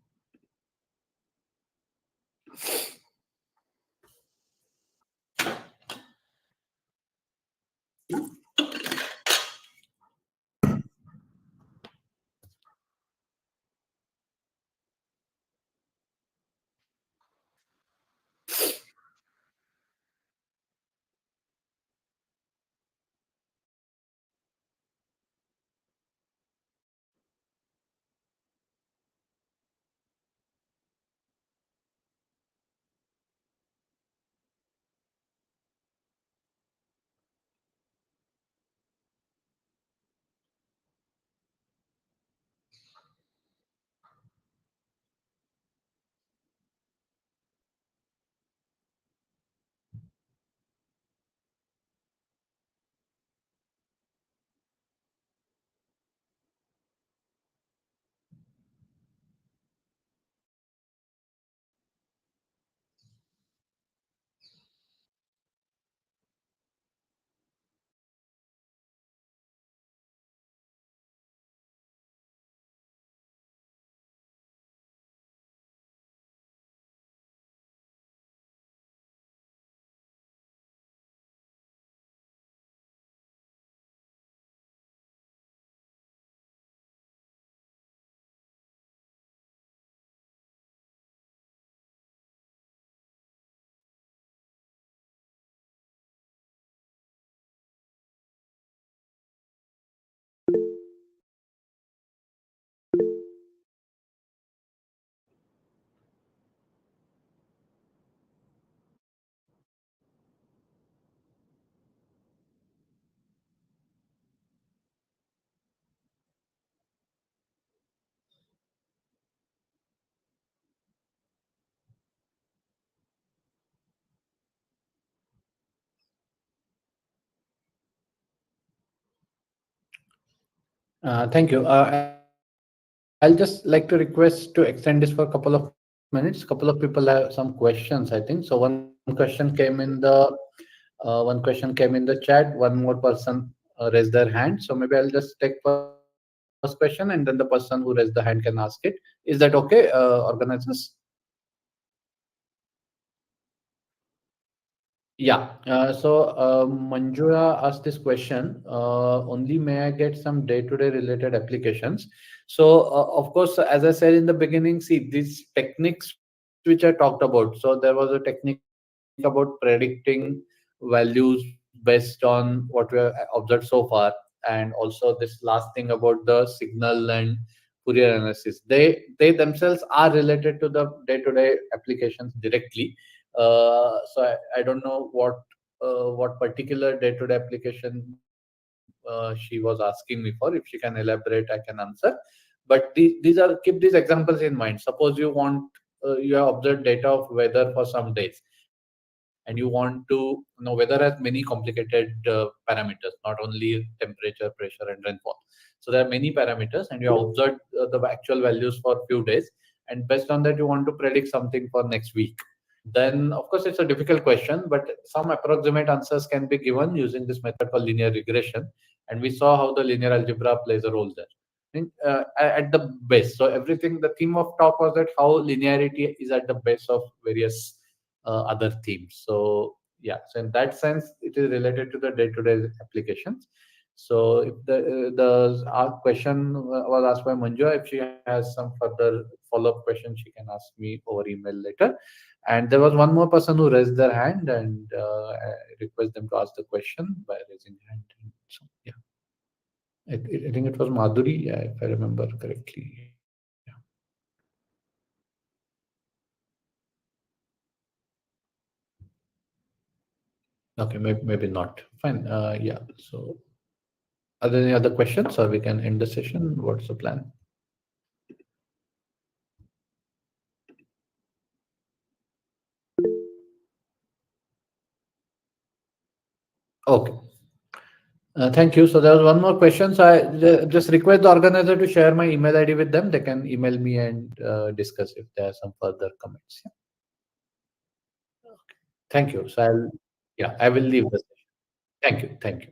Thank you. I'll just like to request to extend this for a couple of minutes. Couple of people have some questions, I think. So one question came in the chat. One more person raised their hand. So maybe I'll just take first question, and then the person who raised the hand can ask it. Is that okay, organizers? Yeah. Manjula asked this question. Only may I get some day-to-day related applications? So, of course, as I said in the beginning, see these techniques which I talked about. So there was a technique about predicting values based on what we have observed so far, and also this last thing about the signal and Fourier analysis. They themselves are related to the day-to-day applications directly. So I don't know what particular day-to-day application she was asking me for. If she can elaborate, I can answer. But these are, keep these examples in mind. Suppose you have observed data of weather for some days, and you want to know weather has many complicated parameters, not only temperature, pressure, and rainfall. So there are many parameters, and you have observed the actual values for a few days, and based on that, you want to predict something for next week. Then of course it's a difficult question, but some approximate answers can be given using this method called linear regression, and we saw how the linear algebra plays a role there. At the base, so everything, the theme of talk was that how linearity is at the base of various other themes. So yeah, so in that sense it is related to the day-to-day applications. So if the our question was asked by Manju, if she has some further follow-up question, she can ask me over email later. And there was one more person who raised their hand, and I request them to ask the question by raising hand. So yeah, I think it was Madhuri, yeah, if I remember correctly. Yeah. Okay, maybe not. Fine. Yeah. So are there any other questions, or we can end the session? What's the plan? Okay. Thank you. So there was one more question. So I just request the organizer to share my email ID with them. They can email me and discuss if there are some further comments. Yeah. Thank you. So I'll, yeah, I will leave the session. Thank you. Thank you.